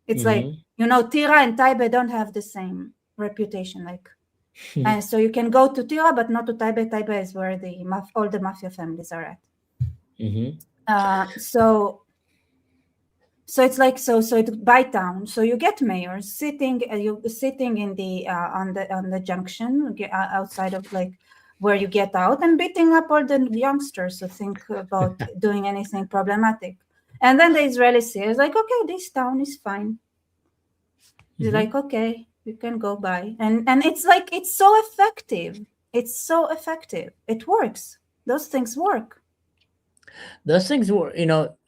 Speaker 2: It's like, Tira and Taibe don't have the same reputation. Like, and so you can go to Tira, but not to Taibe. Taibe is where all the mafia families are at. So it's like, so it's by town. So you get mayors sitting in the on the junction outside of like where you get out, and beating up all the youngsters who think about doing anything problematic. And then the Israeli is like, okay, this town is fine. They're like, okay, you can go by. And it's like, it's so effective. It's so effective. It works. Those things work.
Speaker 1: Those things were,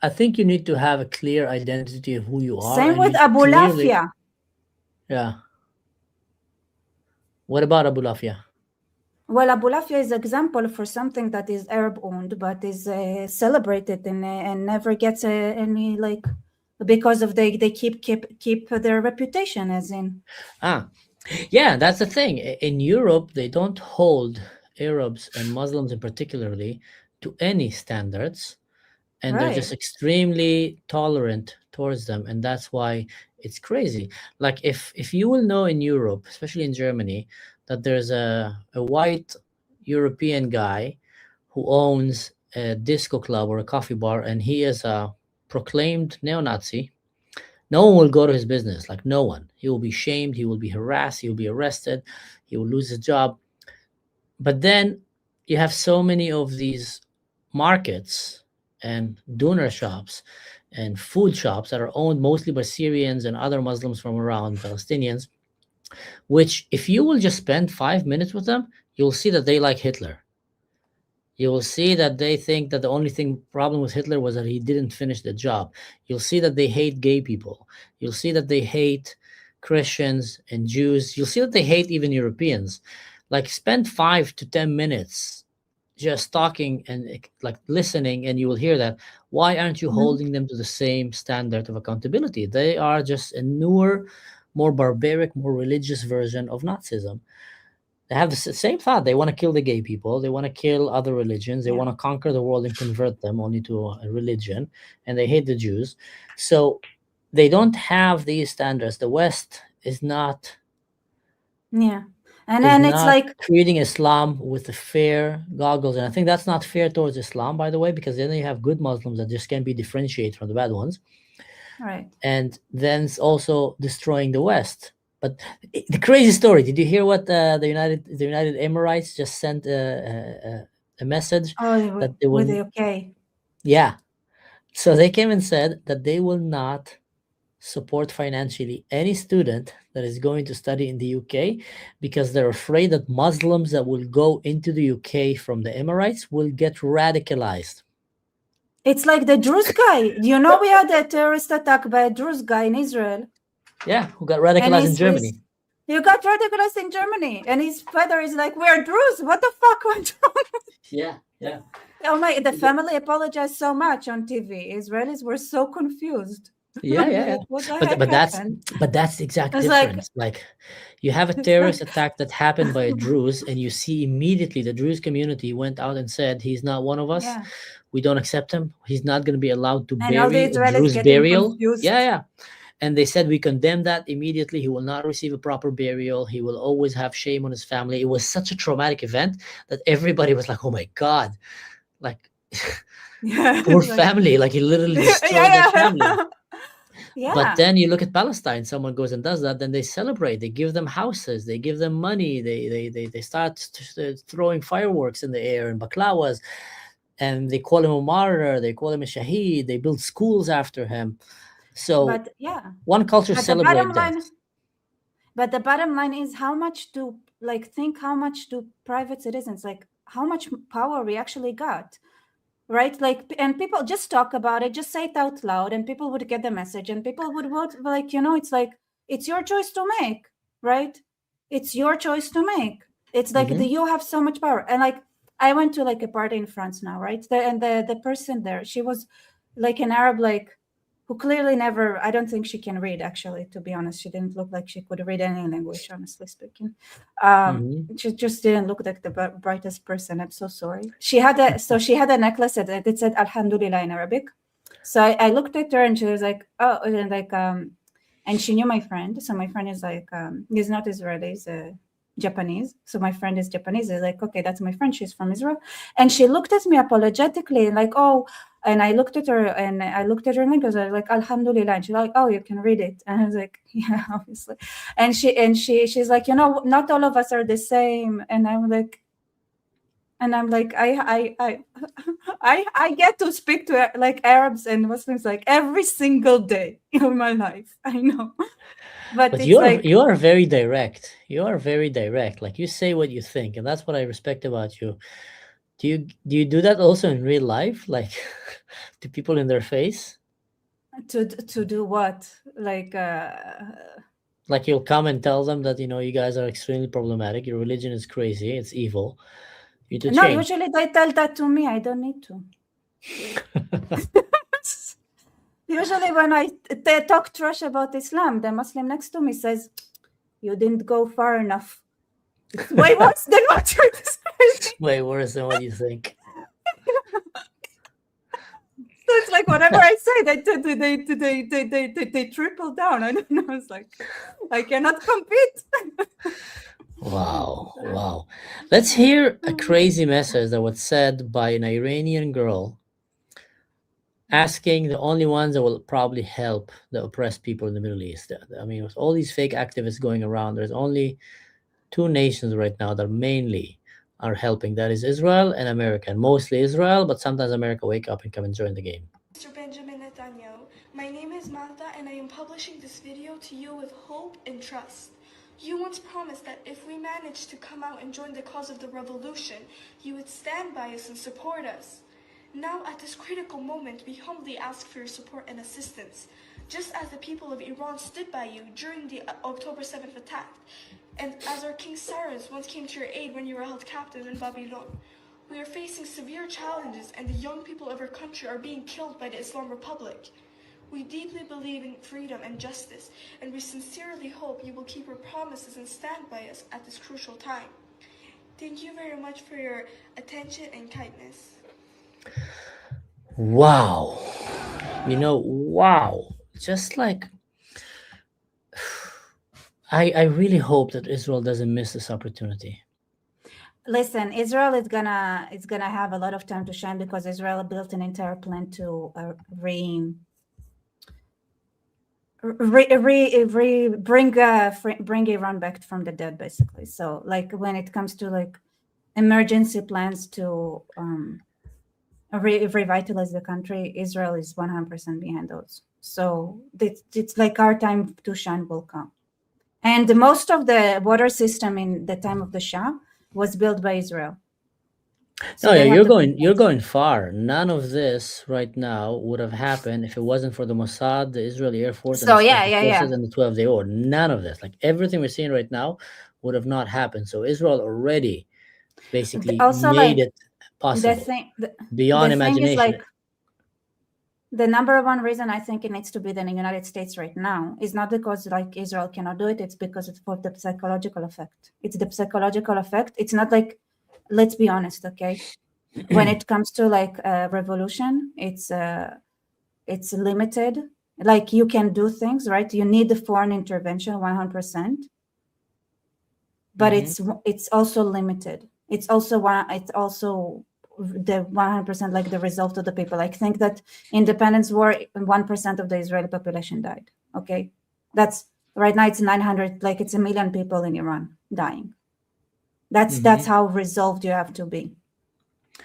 Speaker 1: I think you need to have a clear identity of who you are,
Speaker 2: Same
Speaker 1: and
Speaker 2: with
Speaker 1: you
Speaker 2: Abu
Speaker 1: clearly,
Speaker 2: Lafia.
Speaker 1: yeah. What about Abu Lafia?
Speaker 2: Well, Abu Lafia is example for something that is Arab owned, but is celebrated and never gets any like, because of they keep their reputation, as in.
Speaker 1: Yeah, that's the thing. In Europe, they don't hold Arabs and Muslims in particularly to any standards, and they're just
Speaker 2: Right.
Speaker 1: extremely tolerant towards them, and that's why it's crazy. Like, if you will know in Europe, especially in Germany, that there's a white European guy who owns a disco club or a coffee bar, and he is a proclaimed neo-Nazi, no one will go to his business. Like, no one. He will be shamed, he will be harassed, he will be arrested, he will lose his job. But then you have so many of these markets and doner shops and food shops that are owned mostly by Syrians and other Muslims from around, Palestinians, which, if you will just spend 5 minutes with them, you'll see that they like Hitler. You will see that they think that the only problem with Hitler was that he didn't finish the job. You'll see that they hate gay people. You'll see that they hate Christians and Jews. You'll see that they hate even Europeans. Like, spend 5 to 10 minutes just talking and like listening, and you will hear that. Why aren't you holding them to the same standard of accountability? They are just a newer, more barbaric, more religious version of Nazism. They have the same thought. They want to kill the gay people. They want to kill other religions. They
Speaker 2: Yeah.
Speaker 1: want to conquer the world and convert them only to a religion. And they hate the Jews. So they don't have these standards. The West is not
Speaker 2: Yeah. And then it's like,
Speaker 1: treating Islam with the fair goggles. And I think that's not fair towards Islam, by the way, because then you have good Muslims that just can't be differentiated from the bad ones.
Speaker 2: right.
Speaker 1: And then it's also destroying the West. But the crazy story, did you hear what the United Emirates just sent a message
Speaker 2: Oh,
Speaker 1: that they
Speaker 2: with
Speaker 1: will,
Speaker 2: the okay.
Speaker 1: yeah. So they came and said that they will not support financially any student that is going to study in the UK, because they're afraid that Muslims that will go into the UK from the Emirates will get radicalized.
Speaker 2: It's like the Druze guy. You know, we had a terrorist attack by a Druze guy in Israel.
Speaker 1: Yeah, who got radicalized in Germany.
Speaker 2: You got radicalized in Germany, and his father is like, "We're Druze. What the fuck went wrong?"
Speaker 1: Yeah, yeah.
Speaker 2: Oh my! The family apologized so much on TV. Israelis were so confused.
Speaker 1: Yeah, yeah,
Speaker 2: Like,
Speaker 1: yeah.
Speaker 2: what the heck
Speaker 1: But
Speaker 2: happened?
Speaker 1: that's the exact
Speaker 2: It's like-
Speaker 1: difference. Like, you have a
Speaker 2: It's
Speaker 1: terrorist
Speaker 2: like-
Speaker 1: attack that happened by a Druze, and you see immediately the Druze community went out and said, he's not one of us.
Speaker 2: Yeah.
Speaker 1: We don't accept him. He's not going to be allowed to
Speaker 2: And all the
Speaker 1: bury a
Speaker 2: Israelis
Speaker 1: Druze
Speaker 2: getting
Speaker 1: burial.
Speaker 2: confused.
Speaker 1: Yeah, yeah. And they said, we condemn that immediately. He will not receive a proper burial. He will always have shame on his family. It was such a traumatic event that everybody was like, oh my God, like,
Speaker 2: Yeah.
Speaker 1: poor
Speaker 2: Like-
Speaker 1: family. Like, he literally destroyed
Speaker 2: Yeah,
Speaker 1: their family.
Speaker 2: Yeah.
Speaker 1: But then you look at Palestine, someone goes and does that, then they celebrate. They give them houses, they give them money, they start throwing fireworks in the air and baklawas, and they call him a martyr, they call him a shaheed, they build schools after him. So
Speaker 2: But yeah.
Speaker 1: one culture
Speaker 2: But the
Speaker 1: celebrates
Speaker 2: bottom
Speaker 1: that.
Speaker 2: line, but the bottom line is how much do private citizens, like how much power we actually got, right? Like, and people just talk about it, just say it out loud, and people would get the message, and people would vote. Like, you know, it's like it's your choice to make, right? It's your choice to make. It's like you have so much power. And like I went to like a party in France now, right? And the person there, she was like an Arab, like who clearly never, I don't think she can read, actually, to be honest. She didn't look like she could read any language, honestly speaking. She just didn't look like the brightest person. I'm so sorry. She had a necklace that said Alhamdulillah in Arabic. So I looked at her and she was like, oh, and like, and she knew my friend. So my friend is like, he's not Israeli, he's Japanese. So my friend is Japanese. I was like, okay, that's my friend. She's from Israel. And she looked at me apologetically, like, oh, and I looked at her and because I was like, Alhamdulillah. And she's like, oh, you can read it. And I was like, yeah, obviously. And she's like, you know, not all of us are the same. And I'm like, I get to speak to like Arabs and Muslims like every single day in my life. I know. But it's
Speaker 1: you are very direct. You are very direct. Like, you say what you think, and that's what I respect about you. Do you do that also in real life, like to people in their face?
Speaker 2: To do what? Like
Speaker 1: you'll come and tell them that, you know, you guys are extremely problematic. Your religion is crazy. It's evil. You need to change.
Speaker 2: Usually they tell that to me. I don't need to. Usually when they talk trash about Islam, the Muslim next to me says, you didn't go far enough. It's way worse than what you're describing.
Speaker 1: Way worse than what you think.
Speaker 2: So it's like whatever I say, they triple down. I don't know. It's like I cannot compete.
Speaker 1: Wow. Let's hear a crazy message that was said by an Iranian girl asking the only ones that will probably help the oppressed people in the Middle East. I mean, with all these fake activists going around, there's only two nations right now that mainly are helping. That is Israel and America, and mostly Israel, but sometimes America wake up and come and join the game.
Speaker 8: Mr. Benjamin Netanyahu, my name is Malta and I am publishing this video to you with hope and trust. You once promised that if we managed to come out and join the cause of the revolution, you would stand by us and support us. Now, at this critical moment, we humbly ask for your support and assistance, just as the people of Iran stood by you during the October 7th attack, and as our King Cyrus once came to your aid when you were held captive in Babylon. We are facing severe challenges, and the young people of our country are being killed by the Islam Republic. We deeply believe in freedom and justice, and we sincerely hope you will keep your promises and stand by us at this crucial time. Thank you very much for your attention and kindness.
Speaker 1: Wow. You know, wow. Just like, I really hope that Israel doesn't miss this opportunity.
Speaker 2: Listen, Israel is gonna have a lot of time to shine because Israel built an entire plan to bring Iran back from the dead, basically. So, like, when it comes to like emergency plans to revitalize the country, Israel is 100% behind those. So it's like our time to shine will come. And most of the water system in the time of the Shah was built by Israel. So
Speaker 1: No, yeah,
Speaker 2: they have to pay
Speaker 1: you're
Speaker 2: tax.
Speaker 1: going far. None of this right now would have happened if it wasn't for the Mossad, the Israeli Air Force, and the
Speaker 2: So
Speaker 1: Special
Speaker 2: yeah.
Speaker 1: Forces and the 12-day war. None of this, like everything we're seeing right now, would have not happened. So Israel already basically
Speaker 2: Also,
Speaker 1: made
Speaker 2: like
Speaker 1: it
Speaker 2: the
Speaker 1: possible
Speaker 2: thing,
Speaker 1: beyond
Speaker 2: the thing is
Speaker 1: imagination.
Speaker 2: like the number one reason I think it needs to be in the United States right now is not because like Israel cannot do it. It's because it's for the psychological effect. It's the psychological effect. It's not like, let's be honest, okay? When it comes to like revolution, it's limited. Like you can do things, right? You need the foreign intervention 100%, but it's also limited. It's also the 100% like the result of the people. Like think that independence war, 1% of the Israeli population died. Okay, that's right now it's 900, like it's 1 million people in Iran dying. That's how resolved you have to be.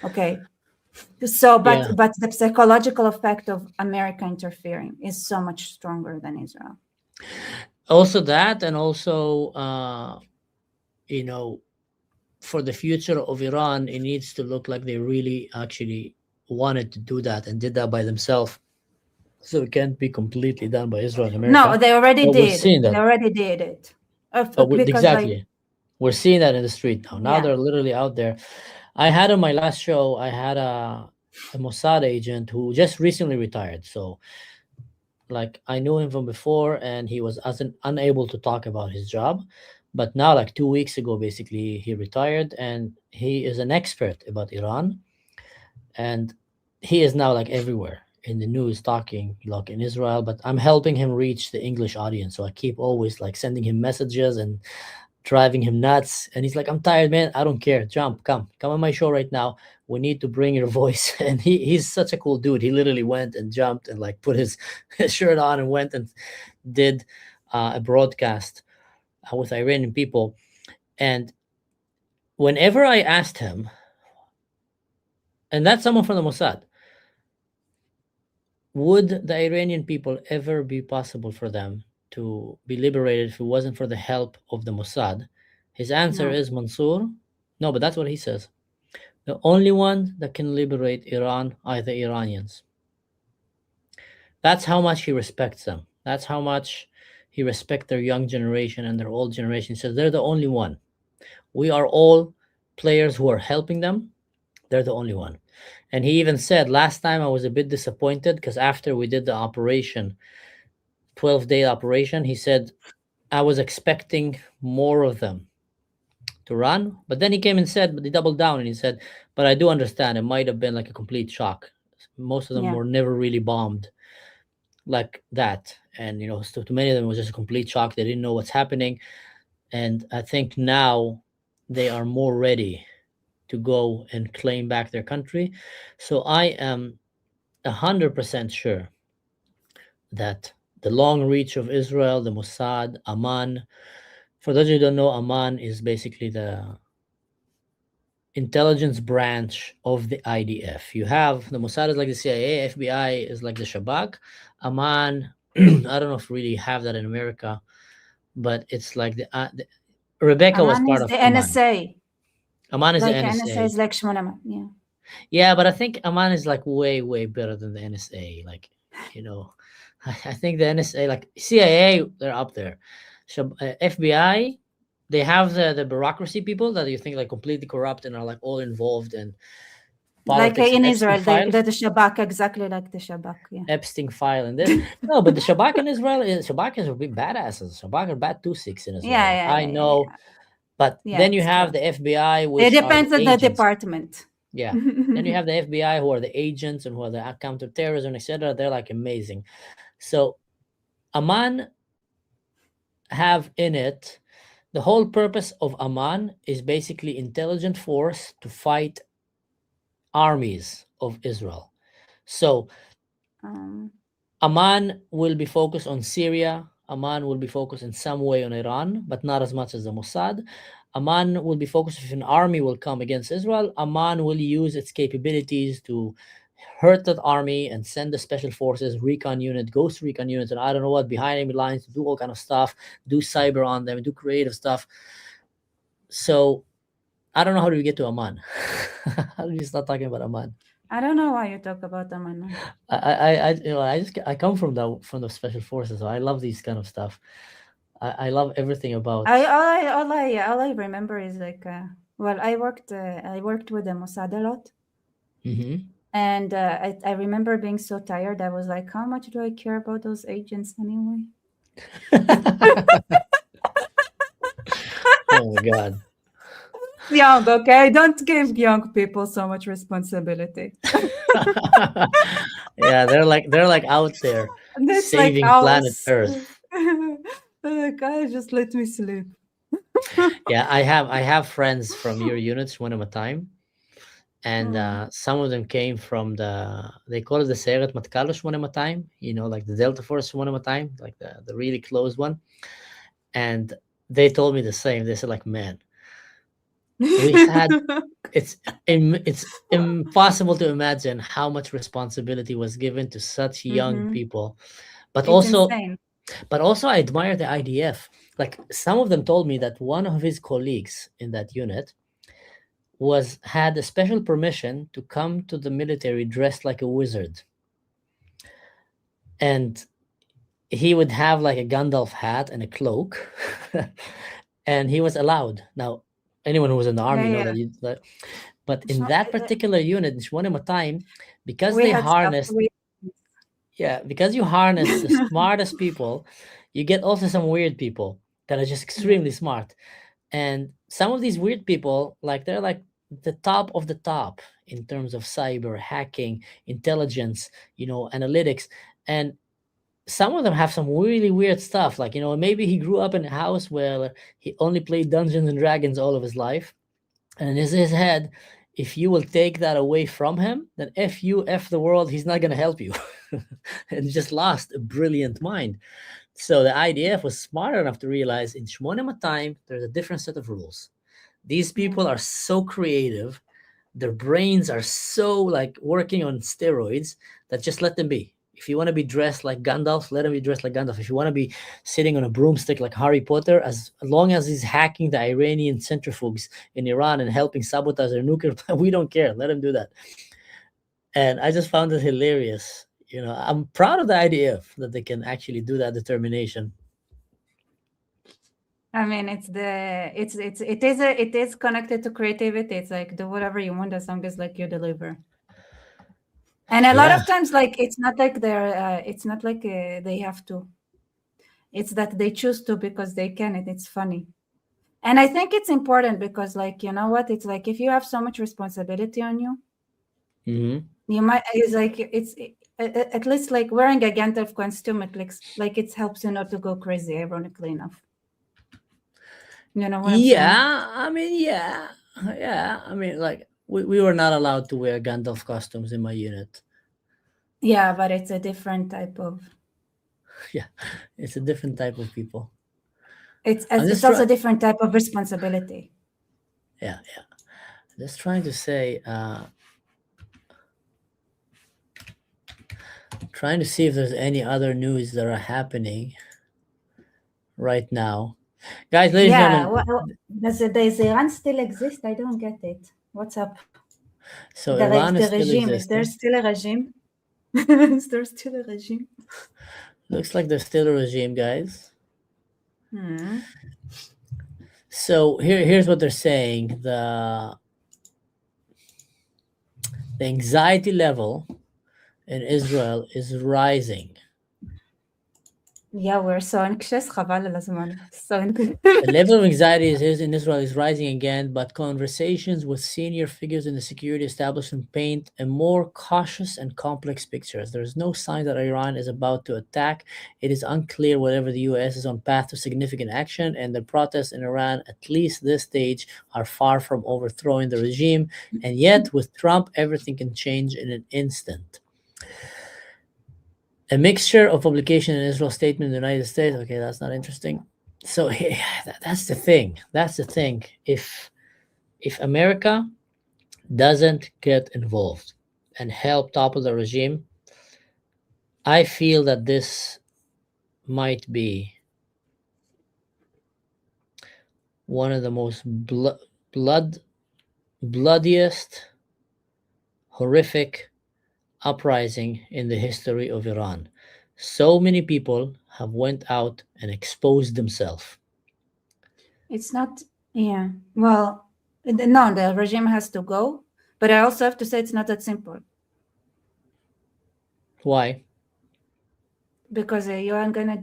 Speaker 2: Okay, so but
Speaker 1: Yeah.
Speaker 2: but the psychological effect of America interfering is so much stronger than Israel.
Speaker 1: Also that, and also, you know, for the future of Iran, it needs to look like they really actually wanted to do that and did that by themselves. So it can't be completely done by Israel and
Speaker 2: No,
Speaker 1: America.
Speaker 2: they already
Speaker 1: But we're
Speaker 2: did.
Speaker 1: seeing
Speaker 2: They
Speaker 1: that.
Speaker 2: already did it. Because like
Speaker 1: Exactly. We're seeing that in the street now. Now
Speaker 2: yeah.
Speaker 1: they're literally out there. I had on my last show, I had a Mossad agent who just recently retired. So like I knew him from before and he was unable to talk about his job. But now, like 2 weeks ago, basically, he retired and he is an expert about Iran. And he is now like everywhere in the news talking like in Israel, but I'm helping him reach the English audience. So I keep always like sending him messages and driving him nuts. And he's like, I'm tired, man. I don't care. Come on my show right now. We need to bring your voice. And he's such a cool dude. He literally went and jumped and like put his shirt on and went and did a broadcast with Iranian people. And whenever I asked him, and that's someone from the Mossad, would the Iranian people ever be possible for them to be liberated if it wasn't for the help of the Mossad? His answer
Speaker 2: No.
Speaker 1: is, Mansour, no, but that's what he says. The only one that can liberate Iran are the Iranians. That's how much he respects them. That's how much he respects their young generation and their old generation. He says they're the only one. We are all players who are helping them. They're the only one. And he even said, last time I was a bit disappointed because after we did the operation, 12-day operation, he said, I was expecting more of them to run. But then he came and said, but he doubled down and he said, but I do understand it might have been like a complete shock. Most of them
Speaker 2: Yeah.
Speaker 1: were never really bombed like that. And, so to many of them, it was just a complete shock. They didn't know what's happening. And I think now they are more ready to go and claim back their country. So I am 100% sure that the long reach of Israel, the Mossad, Amman. For those who don't know, Amman is basically the intelligence branch of the IDF. You have the Mossad is like the CIA, FBI is like the Shabak. Amman, I don't know if we really have that in America, but it's like the Rebecca was
Speaker 2: Amman
Speaker 1: part
Speaker 2: is
Speaker 1: of
Speaker 2: the
Speaker 1: Amman.
Speaker 2: NSA.
Speaker 1: Amman is
Speaker 2: Like
Speaker 1: the
Speaker 2: NSA
Speaker 1: NSA.
Speaker 2: is like Shmoneh. Yeah.
Speaker 1: Yeah, but I think Amman is like way, way better than the NSA. Like, I think the NSA, like CIA, they're up there. FBI, they have the bureaucracy people that you think like completely corrupt and are like all involved in
Speaker 2: Like
Speaker 1: politics and
Speaker 2: in
Speaker 1: Epstein
Speaker 2: Israel,
Speaker 1: file.
Speaker 2: the Shabak, exactly like the Shabak. Yeah.
Speaker 1: Epstein file and this. No, but the Shabak in Israel, Shabak is big badasses. Shabak are bad 2-6 in Israel.
Speaker 2: Yeah.
Speaker 1: Like,
Speaker 2: Yeah.
Speaker 1: I
Speaker 2: Yeah. Yeah.
Speaker 1: know, but
Speaker 2: Yeah.
Speaker 1: then you
Speaker 2: It's
Speaker 1: have
Speaker 2: true.
Speaker 1: the FBI,
Speaker 2: It
Speaker 1: which are the
Speaker 2: depends on the
Speaker 1: agents.
Speaker 2: department.
Speaker 1: Yeah. Then you have the FBI, who are the agents and who are the counterterrorism, etc. They're like amazing. So Amman have in it, the whole purpose of Amman is basically intelligent force to fight armies of Israel. So Amman will be focused on Syria. Amman will be focused in some way on Iran, but not as much as the Mossad. Amman will be focused if an army will come against Israel. Amman will use its capabilities to hurt that army and send the special forces, recon unit, ghost recon units, and I don't know what, behind enemy lines to do all kind of stuff, do cyber on them, do creative stuff. So I don't know how do we get to Amman. How do we start talking about Amman?
Speaker 2: I don't know why you talk about them.
Speaker 1: I come from the special forces, so I love these kind of stuff. I love everything about.
Speaker 2: All I remember is like, well, I worked with the Mossad a lot,
Speaker 1: Mhm.
Speaker 2: and I remember being so tired. I was like, how much do I care about those agents anyway?
Speaker 1: Oh my god.
Speaker 2: Young, okay? Don't give young people so much responsibility.
Speaker 1: Yeah, they're like out there
Speaker 2: And it's like
Speaker 1: saving planet
Speaker 2: ours.
Speaker 1: Earth.
Speaker 2: Like, just let me sleep.
Speaker 1: Yeah, I have friends from your units one at a time, and
Speaker 2: Mm.
Speaker 1: some of them came from they call it the Seyret Matkalush one at a time. Like the Delta Force one at a time, like the really close one. And they told me the same. They said, like, man, we had it's impossible to imagine how much responsibility was given to such young
Speaker 2: Mhm.
Speaker 1: people. But
Speaker 2: It's
Speaker 1: also,
Speaker 2: insane.
Speaker 1: I admire the IDF. Like, some of them told me that one of his colleagues in that unit had a special permission to come to the military dressed like a wizard, and he would have like a Gandalf hat and a cloak, and he was allowed. Now, anyone who was in the
Speaker 2: Yeah,
Speaker 1: army know
Speaker 2: yeah.
Speaker 1: but in
Speaker 2: So,
Speaker 1: that particular unit, in Shmonem time, because
Speaker 2: we
Speaker 1: they
Speaker 2: had stuff.
Speaker 1: harnessed, yeah, because you harness the smartest people, you get also some weird people that are just
Speaker 2: Yeah.
Speaker 1: extremely smart. And some of these weird people, like, they're like the top of the top in terms of cyber hacking, intelligence, analytics. And some of them have some really weird stuff. Like, maybe he grew up in a house where he only played Dungeons and Dragons all of his life. And in his head, if you will take that away from him, then F the world, he's not going to help you. And he just lost a brilliant mind. So the IDF was smart enough to realize in Shmonem time, there's a different set of rules. These people
Speaker 2: Yeah.
Speaker 1: are so creative, their brains are so like working on steroids, that just let them be. If you want to be dressed like Gandalf, let him be dressed like Gandalf. If you want to be sitting on a broomstick like Harry Potter, as long as he's hacking the Iranian centrifuges in Iran and helping sabotage their nuclear plant, we don't care. Let him do that. And I just found it hilarious. I'm proud of the IDF that they can actually do that determination.
Speaker 2: I mean, it is connected to creativity. It's like, do whatever you want as long as like you deliver. And a lot
Speaker 1: Yeah.
Speaker 2: of times, like, it's not like they have to. It's that they choose to because they can, and it's funny. And I think it's important because, like, you know what? It's like if you have so much responsibility on you,
Speaker 1: Mm-hmm.
Speaker 2: you might. It's like at least like wearing a Gandalf costume. It helps you not to go crazy. Ironically enough, you know what I'm saying?
Speaker 1: Yeah, I mean, yeah. I mean, like, we were not allowed to wear Gandalf costumes in my unit.
Speaker 2: Yeah, but it's a different type of.
Speaker 1: Yeah, it's a different type of people.
Speaker 2: It's
Speaker 1: I'm
Speaker 2: it's
Speaker 1: just
Speaker 2: also a different type of responsibility.
Speaker 1: yeah. Just trying to say, trying to see if there's any other news that are happening right now, guys, ladies and
Speaker 2: Yeah,
Speaker 1: gentlemen.
Speaker 2: does Iran still exist? I don't get it. What's up?
Speaker 1: So Iran
Speaker 2: The
Speaker 1: is still
Speaker 2: regime, is there
Speaker 1: existing.
Speaker 2: still a regime? Is there still a regime?
Speaker 1: Looks like there's still a regime, guys.
Speaker 2: Hmm.
Speaker 1: So here's what they're saying: the anxiety level in Israel is rising.
Speaker 2: Yeah, we're so anxious. خبال الأزمان. So
Speaker 1: The level of anxiety in Israel is rising again, but conversations with senior figures in the security establishment paint a more cautious and complex picture. As there is no sign that Iran is about to attack, it is unclear whether the U.S. is on path to significant action, and the protests in Iran, at least this stage, are far from overthrowing the regime. And yet, with Trump, everything can change in an instant. A mixture of publication in Israel, statement in the United States. Okay, that's not interesting. So that's the thing. That's the thing. If America doesn't get involved and help topple the regime, I feel that this might be one of the most blood bloodiest, horrific uprising in the history of Iran. So many people have went out and exposed themselves.
Speaker 2: It's not, yeah. Well, no, the regime has to go, but I also have to say it's not that simple.
Speaker 1: Why?
Speaker 2: Because you're gonna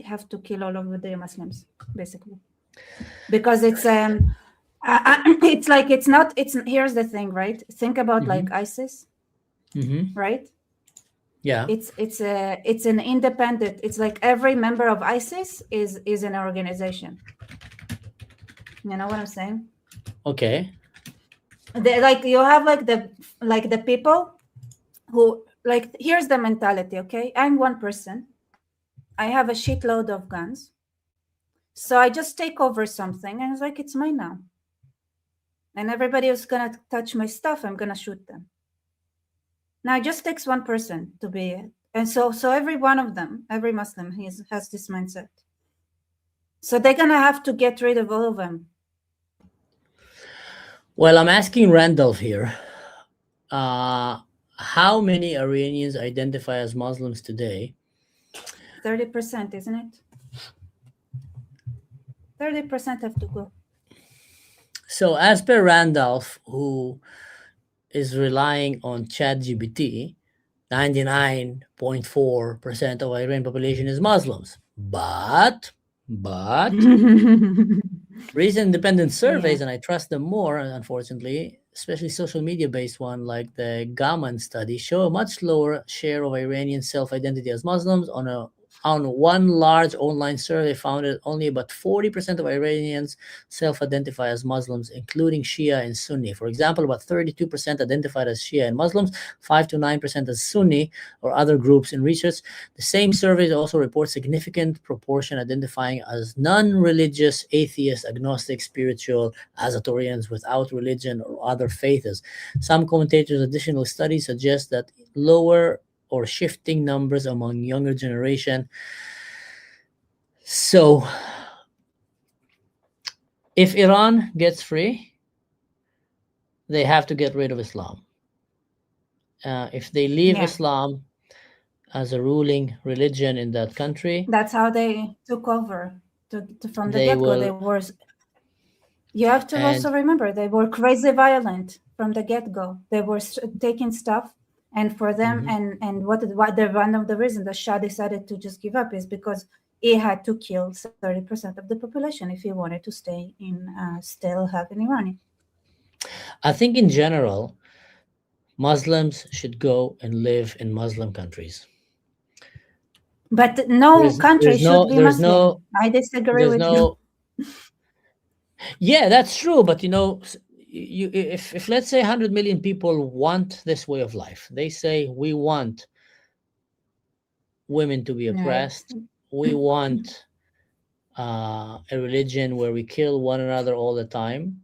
Speaker 2: have to kill all of the Muslims, basically. Because it's it's like it's here's the thing, right? Think about like ISIS, right?
Speaker 1: Yeah.
Speaker 2: It's an independent. It's like every member of ISIS is an organization. You know what I'm saying?
Speaker 1: Okay.
Speaker 2: Like you have like the people who like here's the mentality. Okay, I'm one person. I have a shitload of guns, so I just take over something, and it's like it's mine now. And everybody who's gonna touch my stuff, I'm gonna shoot them. Now it just takes one person to be it. And so every one of them, every Muslim has this mindset. So they're gonna have to get rid of all of them.
Speaker 1: Well, I'm asking Randolph here. How many Iranians identify as Muslims today?
Speaker 2: 30%, isn't it? 30% have to go.
Speaker 1: So, as per Randolph, who is relying on ChatGPT, 99.4% of Iranian population is Muslims. But recent independent surveys, and I trust them more, unfortunately, especially social media based one like the Gaman study, show a much lower share of Iranian self-identity as Muslims. On one large online survey found that only about 40% of Iranians self-identify as Muslims, including Shia and Sunni. For example, about 32% identified as Shia and Muslims, 5 to 9% as Sunni or other groups. In research, the same surveys also report significant proportion identifying as non-religious, atheist, agnostic, spiritual, Azatorians without religion or other faiths. Some commentators' additional studies suggest that lower or shifting numbers among younger generation. So, if Iran gets free, they have to get rid of Islam. If they leave Islam as a ruling religion in that country,
Speaker 2: that's how they took over. From the get-go, they were. You have to also remember they were crazy violent from the get-go. They were taking stuff. And for them, and one of the reasons the Shah decided to just give up is because he had to kill 30% of the population if he wanted to stay in, still have an Iranian.
Speaker 1: I think in general, Muslims should go and live in Muslim countries.
Speaker 2: But no country should be Muslim. I disagree with you.
Speaker 1: Yeah, that's true. But if let's say 100 million people want this way of life, they say we want women to be oppressed, we want a religion where we kill one another all the time,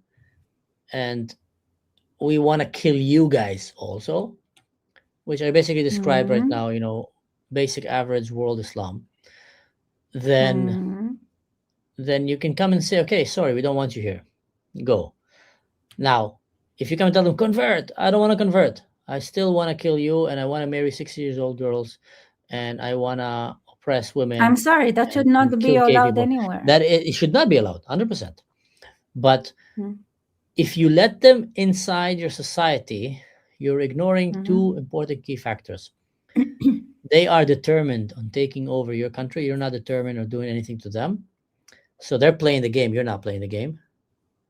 Speaker 1: and we want to kill you guys also, which I basically describe right now, basic average world Islam, then you can come and say, okay, sorry, we don't want you here, go. Now, if you come and tell them, convert, I don't want to convert. I still want to kill you, and I want to marry 60 years old girls, and I want to oppress women.
Speaker 2: I'm sorry, that should not be allowed anywhere.
Speaker 1: That it should not be allowed, 100%. But if you let them inside your society, you're ignoring two important key factors. They are determined on taking over your country. You're not determined or doing anything to them. So they're playing the game. You're not playing the game.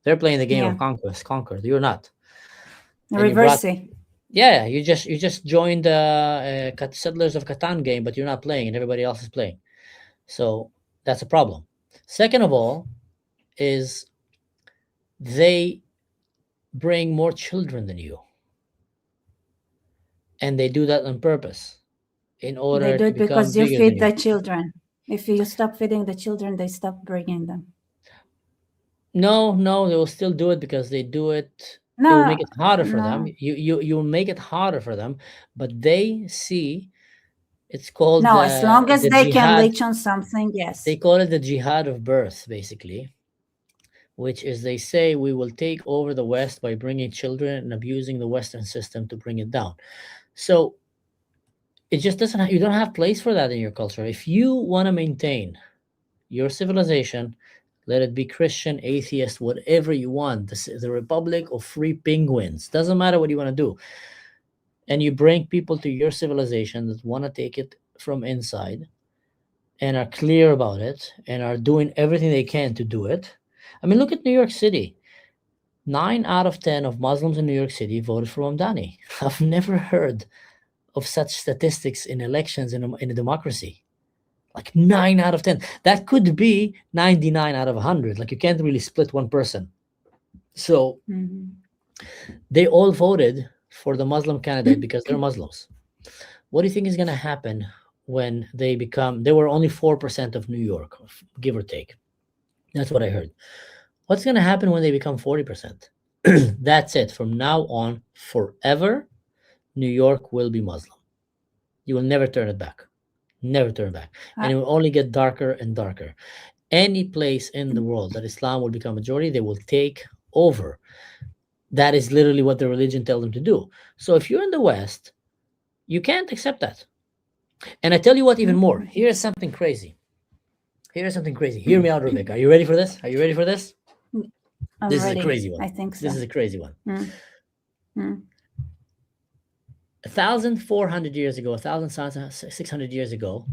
Speaker 1: They're playing the game of conquer. You're not.
Speaker 2: Reversing.
Speaker 1: You just joined the Settlers of Catan game, but you're not playing, and everybody else is playing. So that's a problem. Second of all, is they bring more children than you, and they do that on purpose in order
Speaker 2: they do
Speaker 1: to
Speaker 2: it
Speaker 1: become
Speaker 2: because you
Speaker 1: bigger
Speaker 2: feed
Speaker 1: than
Speaker 2: the children. If you stop feeding the children, they stop bringing them.
Speaker 1: No, they will still do it because they do it. No, it will make it harder for them. You make it harder for them, but they see it's called
Speaker 2: as long as they can leech on something, yes.
Speaker 1: They call it the jihad of birth, basically. which is they say we will take over the West by bringing children and abusing the Western system to bring it down. So it just doesn't. You don't have place for that in your culture. If you want to maintain your civilization, let it be Christian, atheist, whatever you want. The Republic of Free Penguins. Doesn't matter what you want to do. And you bring people to your civilization that want to take it from inside and are clear about it and are doing everything they can to do it. I mean, look at New York City. 9 out of 10 of Muslims in New York City voted for Mamdani. I've never heard of such statistics in elections in a democracy. Like 9 out of 10. That could be 99 out of 100. Like you can't really split one person. So they all voted for the Muslim candidate because they're Muslims. What do you think is going to happen when they were only 4% of New York, give or take? That's what I heard. What's going to happen when they become 40%? That's it. From now on, forever, New York will be Muslim. You will never turn it back. Never turn back. And it will only get darker and darker. Any place in the world that Islam will become majority, they will take over. That is literally what the religion tells them to do. So if you're in the West, you can't accept that. And I tell you what, even more. Here's something crazy. Hear me out, Rebecca. Are you ready for this? This
Speaker 2: ready.
Speaker 1: is a crazy one.
Speaker 2: I think so.
Speaker 1: This is a crazy one. 1,400 years ago, 1,600 years ago,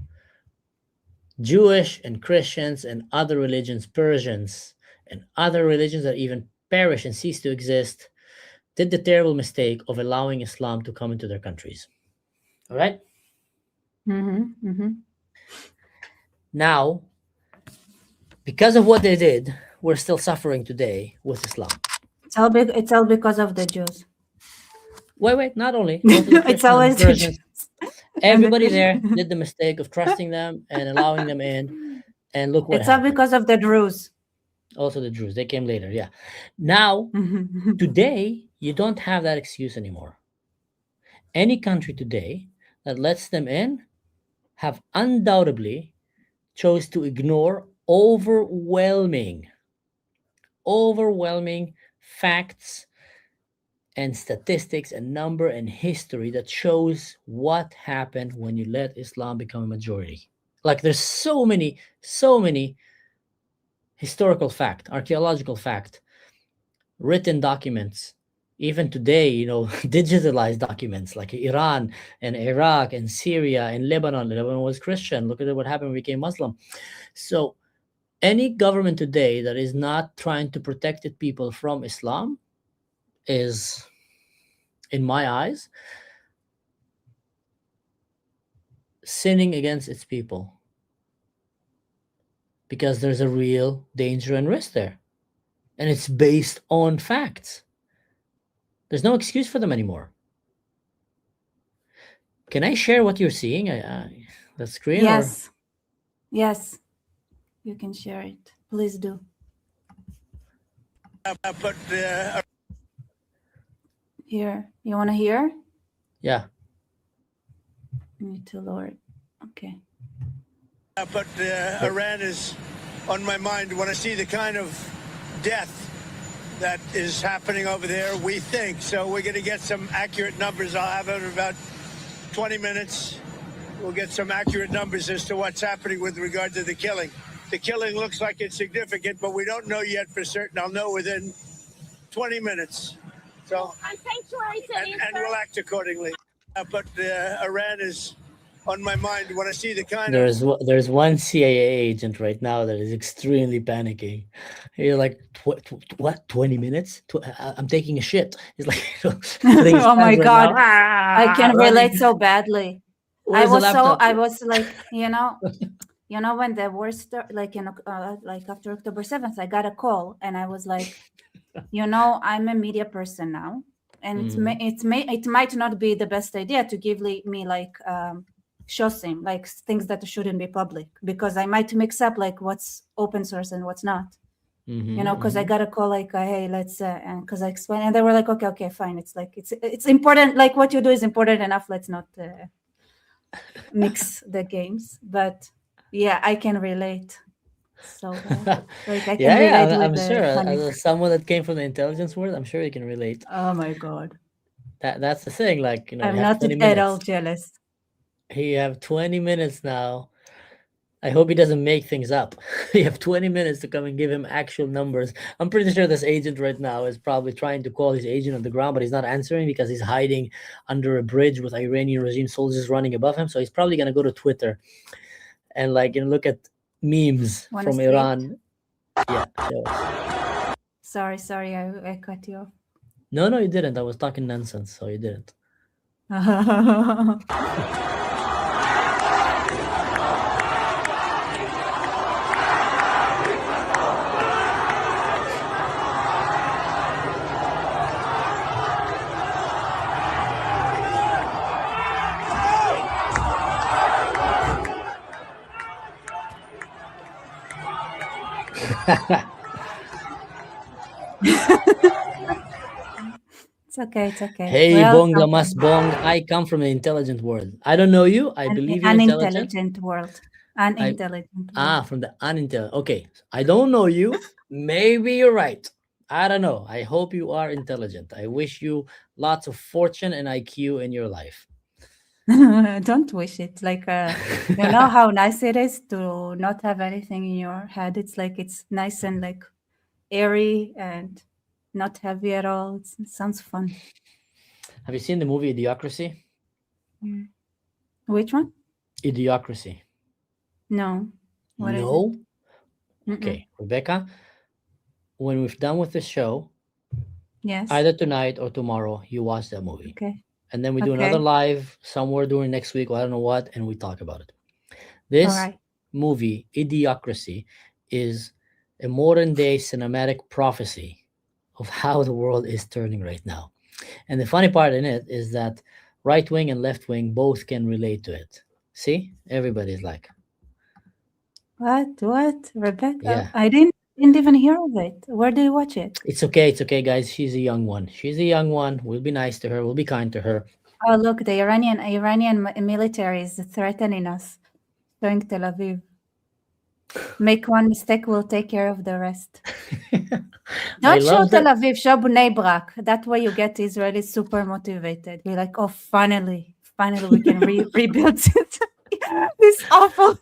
Speaker 1: Jewish and Christians and other religions, Persians and other religions that even perish and cease to exist, did the terrible mistake of allowing Islam to come into their countries. All right? Now, because of what they did, we're still suffering today with Islam.
Speaker 2: It's all because of the Jews.
Speaker 1: Wait, not only.
Speaker 2: It's always the Jews.
Speaker 1: Everybody there did the mistake of trusting them and allowing them in. And look what happened.
Speaker 2: It's all because of the Druze.
Speaker 1: Also the Druze. They came later, yeah. Now, today, you don't have that excuse anymore. Any country today that lets them in have undoubtedly chose to ignore overwhelming facts and statistics and number and history that shows what happened when you let Islam become a majority. Like there's so many historical fact, archaeological fact, written documents, even today, digitalized documents like Iran and Iraq and Syria and Lebanon. Lebanon was Christian. Look at what happened when we became Muslim. So any government today that is not trying to protect its people from Islam is, in my eyes, sinning against its people, because there's a real danger and risk there, and it's based on facts. There's no excuse for them anymore. Can I share what you're seeing? The screen?
Speaker 2: Yes. Yes. You can share it. Please do. Here. You want to hear?
Speaker 1: Yeah.
Speaker 2: Need to lower it. Okay.
Speaker 9: But Iran is on my mind when I see the kind of death that is happening over there, we think. So we're going to get some accurate numbers. I'll have it in about 20 minutes. We'll get some accurate numbers as to what's happening with regard to the killing. The killing looks like it's significant, but we don't know yet for certain. I'll know within 20 minutes. So, and we'll act accordingly. But Iran is on my mind when I see the kind
Speaker 1: there's one CIA agent right now that is extremely panicking. You're like, what? 20 minutes? I'm taking a shit. He's like,
Speaker 2: oh my God, I can relate so badly. I was like, when the war started, like after October 7th, I got a call and I was like, I'm a media person now, and it might not be the best idea to give me like shosim, like things that shouldn't be public, because I might mix up like what's open source and what's not. Because I got a call like, hey, let's and because I explained, and they were like, okay, fine. It's like it's important. Like what you do is important enough. Let's not mix the games. But yeah, I can relate. So bad. Like I can
Speaker 1: Yeah,
Speaker 2: relate
Speaker 1: yeah,
Speaker 2: with
Speaker 1: I'm sure.
Speaker 2: the panic.
Speaker 1: As someone that came from the intelligence world, I'm sure you can relate.
Speaker 2: Oh my god.
Speaker 1: That's the thing. Like, you
Speaker 2: I'm
Speaker 1: have
Speaker 2: not
Speaker 1: 20
Speaker 2: at all
Speaker 1: minutes.
Speaker 2: jealous.
Speaker 1: You have 20 minutes now. I hope he doesn't make things up. You have 20 minutes to come and give him actual numbers. I'm pretty sure this agent right now is probably trying to call his agent on the ground, but he's not answering because he's hiding under a bridge with Iranian regime soldiers running above him. So he's probably gonna go to Twitter and look at memes
Speaker 2: Wanna
Speaker 1: from
Speaker 2: see it?
Speaker 1: Iran. Yeah, show us.
Speaker 2: Sorry, I cut you
Speaker 1: No, you didn't. I was talking nonsense, so you didn't.
Speaker 2: off. It's okay.
Speaker 1: Hey,
Speaker 2: Well,
Speaker 1: bonga mas bong. I come from the intelligent world. I don't know you. I believe you're intelligent.
Speaker 2: unintelligent world. Unintelligent world.
Speaker 1: From the unintelligent. Okay, I don't know you. Maybe you're right. I don't know. I hope you are intelligent. I wish you lots of fortune and IQ in your life.
Speaker 2: Don't wish it. Like, you know how nice it is to not have anything in your head. It's like it's nice and like airy and not heavy at all. It sounds fun.
Speaker 1: Have you seen the movie Idiocracy?
Speaker 2: Which one?
Speaker 1: Idiocracy.
Speaker 2: No. What is
Speaker 1: No?
Speaker 2: it? Mm-mm.
Speaker 1: Okay, Rebecca, when we're done with this show,
Speaker 2: Yes.
Speaker 1: either tonight or tomorrow, you watch that movie.
Speaker 2: Okay.
Speaker 1: And then we do another
Speaker 2: Okay.
Speaker 1: live somewhere during next week, or I don't know what, and we talk about it.
Speaker 2: All
Speaker 1: This
Speaker 2: right.
Speaker 1: movie, Idiocracy, is a modern day cinematic prophecy of how the world is turning right now. And the funny part in it is that right wing and left wing both can relate to it. See? Everybody's like,
Speaker 2: What? Rebecca?
Speaker 1: yeah.
Speaker 2: I didn't even hear of it. Where did you watch it?
Speaker 1: It's okay, guys. She's a young one. We'll be nice to her. We'll be kind to her.
Speaker 2: Oh, look, the Iranian military is threatening us. Showing Tel Aviv. Make one mistake, we'll take care of the rest. Don't show Tel Aviv, show Bnei Brak. That way you get Israelis super motivated. We're like, oh, finally we can rebuild it. It's awful.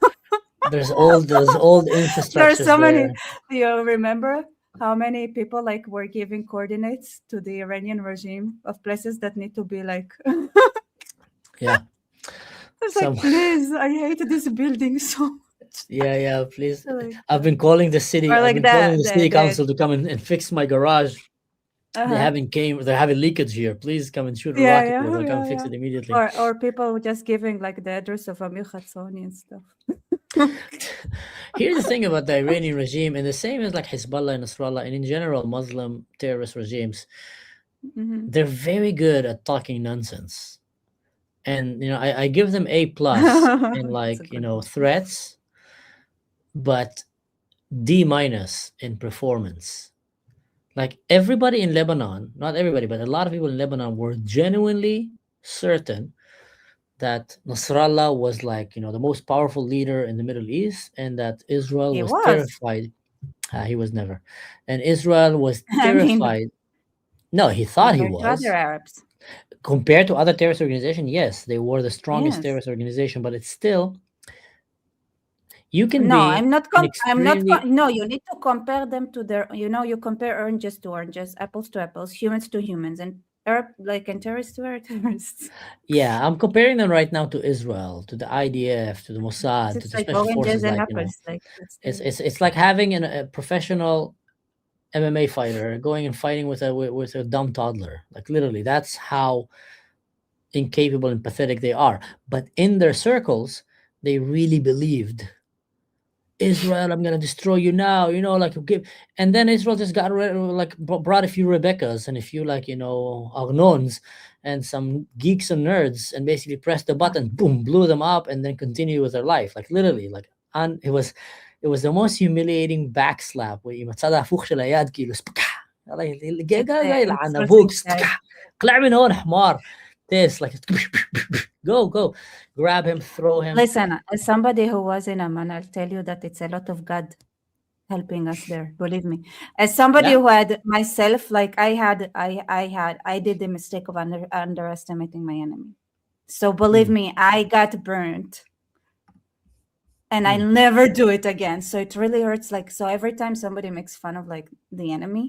Speaker 1: There's old infrastructure.
Speaker 2: There's so many. You remember how many people like were giving coordinates to the Iranian regime of places that need to be like
Speaker 1: yeah.
Speaker 2: It's like, please, I hate this building so much.
Speaker 1: Yeah, please. I've been calling the city.
Speaker 2: Like
Speaker 1: calling the city council to come and fix my garage. They're having leakage here. Please come and shoot a rocket. They'll come fix it immediately.
Speaker 2: Or people just giving like the address of Amir Khatsoni and stuff.
Speaker 1: Here's the thing about the Iranian regime, and the same as like Hezbollah and Nasrallah, and in general Muslim terrorist regimes, they're very good at talking nonsense. And I give them A+ in threats, but D- in performance. Like everybody in Lebanon, not everybody, but a lot of people in Lebanon were genuinely certain that Nasrallah was like, the most powerful leader in the Middle East, and that Israel was terrified. He was never. And Israel was terrified. No, he thought he was.
Speaker 2: Other Arabs.
Speaker 1: Compared to other terrorist organizations, yes, they were the strongest terrorist organization, but it's still, you can
Speaker 2: no,
Speaker 1: be.
Speaker 2: I'm not. No, you need to compare them to their. You compare oranges to oranges, apples to apples, humans to humans, and terrorists to terrorists.
Speaker 1: Yeah, I'm comparing them right now to Israel, to the IDF, to the Mossad, to the special forces. It's like having a professional MMA fighter going and fighting with a dumb toddler. Like literally, that's how incapable and pathetic they are. But in their circles, they really believed, Israel, I'm gonna destroy you now. And then Israel just brought a few Rebeccas and a few Arnons and some geeks and nerds, and basically pressed the button, boom, blew them up, and then continue with their life. Like literally, it was the most humiliating backslap where you מצד ההפוך של היד כאילו يلعن أبوك اقلع من هون حمار. This go grab him, throw him.
Speaker 2: Listen, as somebody who was in Amman, I'll tell you that it's a lot of God helping us there. Believe me, as somebody
Speaker 1: Yeah.
Speaker 2: who had myself, like I did the mistake of underestimating my enemy. So believe me, I got burnt. And I never do it again. So it really hurts. Like, so every time somebody makes fun of like the enemy,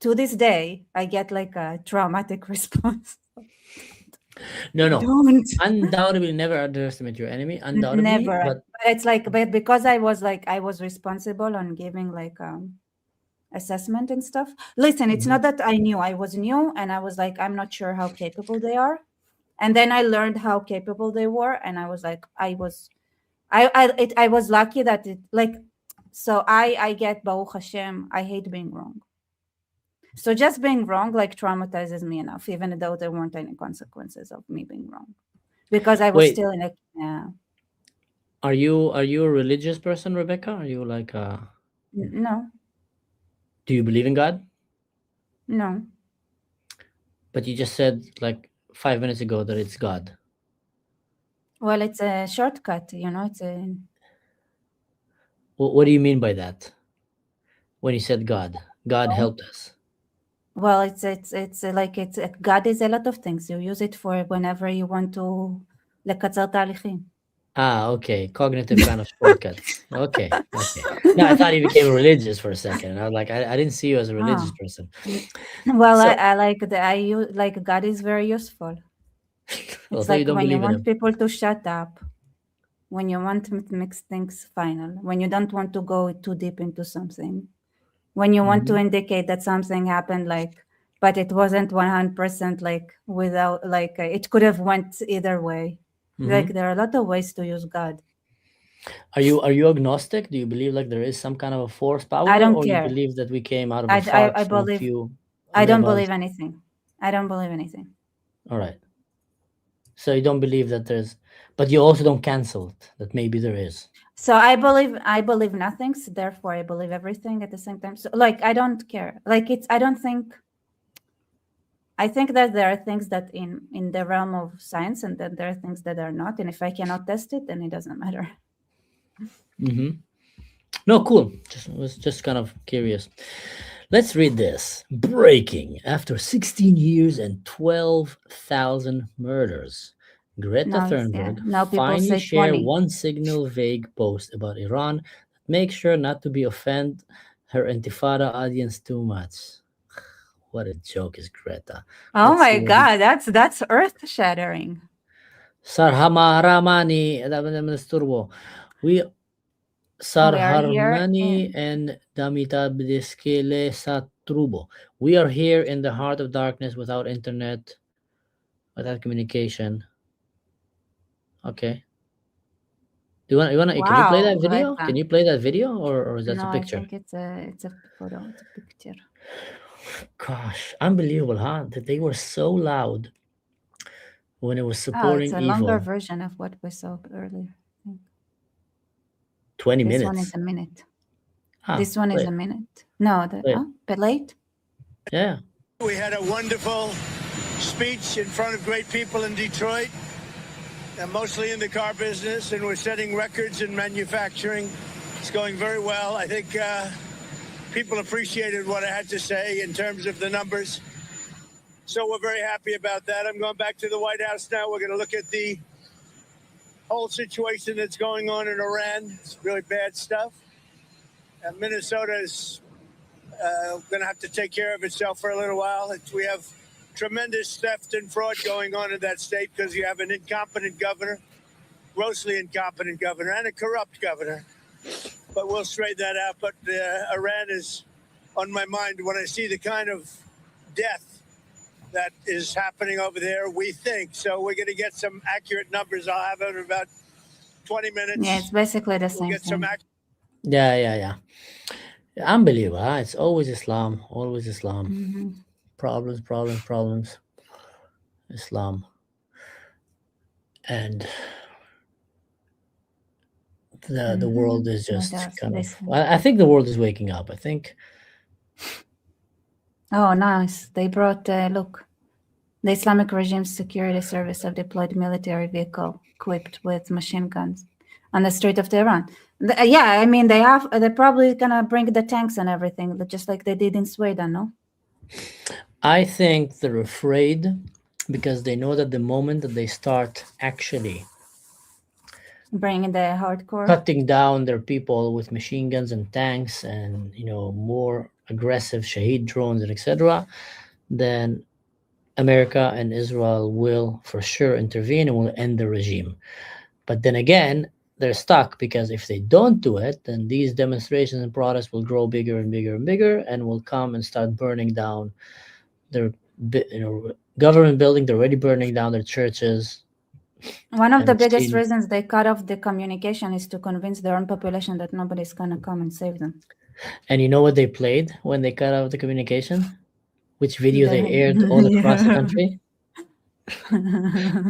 Speaker 2: to this day, I get like a traumatic response.
Speaker 1: No,
Speaker 2: Don't.
Speaker 1: undoubtedly never underestimate your enemy. Undoubtedly,
Speaker 2: Never.
Speaker 1: but
Speaker 2: But it's like, but because I was responsible on giving like assessment and stuff. Listen, it's not that I knew. I was new, and I was like, I'm not sure how capable they are. And then I learned how capable they were, and I was like, I was lucky that it like, so I get Baruch Hashem. I hate being wrong. So just being wrong like traumatizes me enough, even though there weren't any consequences of me being wrong, because I was
Speaker 1: Wait.
Speaker 2: still in a yeah.
Speaker 1: Are you a religious person, Rebecca? Are you like
Speaker 2: No,
Speaker 1: do you believe in God?
Speaker 2: no.
Speaker 1: But you just said like 5 minutes ago that it's God.
Speaker 2: Well, it's a shortcut, you know. It's a
Speaker 1: What do you mean by that? When you said God helped us.
Speaker 2: well, it's like it's God is a lot of things. You use it for whenever you want to לקצר תהליכים.
Speaker 1: Okay. Cognitive kind of shortcuts. Okay. No, I thought you became religious for a second. I was like, I didn't see you as a religious person.
Speaker 2: Well,
Speaker 1: So-
Speaker 2: I like that. I use like God is very useful. It's
Speaker 1: Although you
Speaker 2: like
Speaker 1: don't
Speaker 2: when you
Speaker 1: believe in
Speaker 2: want
Speaker 1: him.
Speaker 2: people to shut up, when you want to mix things final, when you don't want to go too deep into something, when you want to indicate that something happened, like, but it wasn't 100% like without like it could have went either way. Like there are a lot of ways to use God.
Speaker 1: Are you agnostic? Do you believe like there is some kind of a force power,
Speaker 2: I don't
Speaker 1: or
Speaker 2: care.
Speaker 1: you believe that we came out of
Speaker 2: I
Speaker 1: a fog from a
Speaker 2: believe.
Speaker 1: few
Speaker 2: I don't
Speaker 1: amebas?
Speaker 2: believe anything. I don't believe anything.
Speaker 1: All right. So you don't believe that there's, but you also don't cancel it, that maybe there is.
Speaker 2: So I believe nothing. So therefore, I believe everything at the same time. So like I don't care. Like it's I don't think. I think that there are things that in the realm of science, and then there are things that are not. And if I cannot test it, then it doesn't matter.
Speaker 1: No, cool. Was just kind of curious. Let's read this. Breaking. After 16 years and 12,000 murders, Greta
Speaker 2: Now
Speaker 1: Thunberg
Speaker 2: now people
Speaker 1: finally
Speaker 2: say
Speaker 1: shared
Speaker 2: 20.
Speaker 1: one signal vague post about Iran that makes sure not to be offend her Intifada audience too much. What a joke is Greta.
Speaker 2: Oh
Speaker 1: Let's
Speaker 2: my
Speaker 1: see what
Speaker 2: God, that's earth shattering.
Speaker 1: Sarhamaramani Turbo. We Sarharmani
Speaker 2: in-
Speaker 1: and Damitabdiskele Satrubo. We are here in the heart of darkness without internet, without communication. Okay. Do you want can you play
Speaker 2: Wow,
Speaker 1: that video?
Speaker 2: Greta.
Speaker 1: Can you play that video, or is that
Speaker 2: No,
Speaker 1: a
Speaker 2: I
Speaker 1: picture?
Speaker 2: think it's a photo. It's a picture.
Speaker 1: Gosh, unbelievable, huh? That they were so loud when it was
Speaker 2: Oh,
Speaker 1: supporting
Speaker 2: it's a longer
Speaker 1: evil.
Speaker 2: version of what we saw earlier.
Speaker 1: 20
Speaker 2: This
Speaker 1: minutes.
Speaker 2: one is a minute.
Speaker 1: Ah,
Speaker 2: This one is
Speaker 1: wait,
Speaker 2: a minute. No,
Speaker 1: wait.
Speaker 2: but late.
Speaker 1: Yeah.
Speaker 9: We had a wonderful speech in front of great people in Detroit, mostly in the car business, and we're setting records in manufacturing. It's going very well. I think people appreciated what I had to say in terms of the numbers. So we're very happy about that. I'm going back to the White House now. We're going to look at the whole situation that's going on in Iran. It's really bad stuff. Minnesota is going to have to take care of itself for a little while. We have tremendous theft and fraud going on in that state because you have an incompetent governor, grossly incompetent governor, and a corrupt governor. But we'll straighten that out. But Iran is on my mind when I see the kind of death that is happening over there, we think. So we're going to get some accurate numbers. I'll have it in about 20 minutes.
Speaker 2: Yeah, it's basically the
Speaker 9: We'll
Speaker 2: same
Speaker 9: get some
Speaker 2: thing.
Speaker 1: Yeah. Unbelievable, huh? It's always Islam. Always Islam.
Speaker 2: Mm-hmm.
Speaker 1: Problems. Islam. And the world is just kind of, I think the world is waking up. I think.
Speaker 2: Oh, nice. They brought, look, the Islamic regime's security service have deployed military vehicle equipped with machine guns. on the street of Tehran. Yeah, I mean, they're probably gonna bring the tanks and everything, just like they did in Sweden, no?
Speaker 1: I think they're afraid because they know that the moment that they start actually
Speaker 2: Bringing the hardcore.
Speaker 1: cutting down their people with machine guns and tanks and more aggressive Shahed drones and etc., then America and Israel will for sure intervene and will end the regime. But then again, they're stuck because if they don't do it, then these demonstrations and protests will grow bigger and bigger and bigger and will come and start burning down their government building. They're already burning down their churches.
Speaker 2: One of the biggest reasons they cut off the communication is to convince their own population that nobody's gonna come and save them.
Speaker 1: And you know what they played when they cut off the communication? Which video they aired all across the country?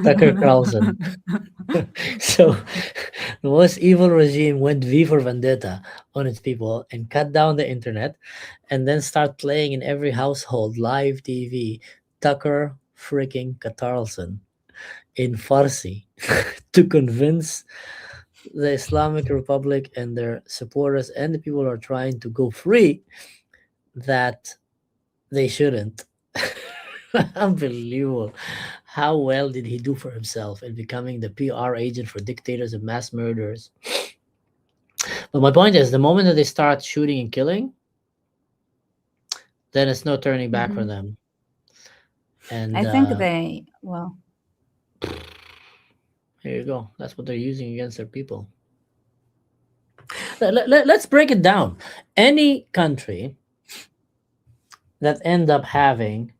Speaker 1: Tucker Carlson. So the most evil regime went V for Vendetta on its people and cut down the internet and then start playing in every household live TV Tucker freaking Carlson in Farsi to convince the Islamic Republic and their supporters and the people who are trying to go free that they shouldn't. Unbelievable. How well did he do for himself in becoming the PR agent for dictators and mass murderers? But my point is, the moment that they start shooting and killing, then it's no turning back for them. And
Speaker 2: I think
Speaker 1: here you go. That's what they're using against their people. Let's break it down. Any country that end up having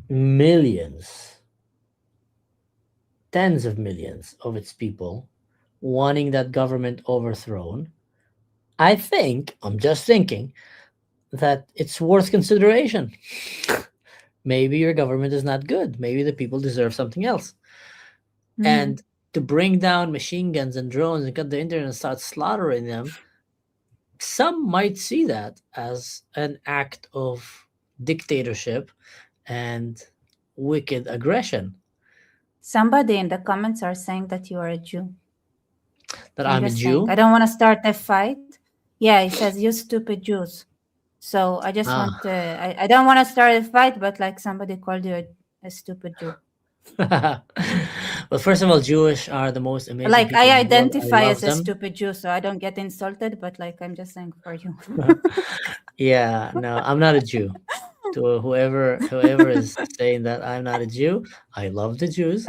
Speaker 1: millions, tens of millions of its people wanting that government overthrown, I think, I'm just thinking, that it's worth consideration. Maybe your government is not good. Maybe the people deserve something else. And to bring down machine guns and drones and cut the internet and start slaughtering them, some might see that as an act of dictatorship and wicked aggression.
Speaker 2: Somebody in the comments are saying that you are a Jew.
Speaker 1: That I'm a Jew?
Speaker 2: I don't want to start a fight. Yeah, he says, you stupid Jews. So I just want to, I don't want to start a fight, but like somebody called you a stupid Jew.
Speaker 1: Well, first of all, Jewish are the most amazing.
Speaker 2: Like
Speaker 1: people
Speaker 2: I
Speaker 1: in the world.
Speaker 2: identify
Speaker 1: I
Speaker 2: as a
Speaker 1: love them.
Speaker 2: stupid Jew, so I don't get insulted. But like I'm just saying for you.
Speaker 1: Yeah, no, I'm not a Jew. To whoever is saying that I'm not a Jew, I love the Jews.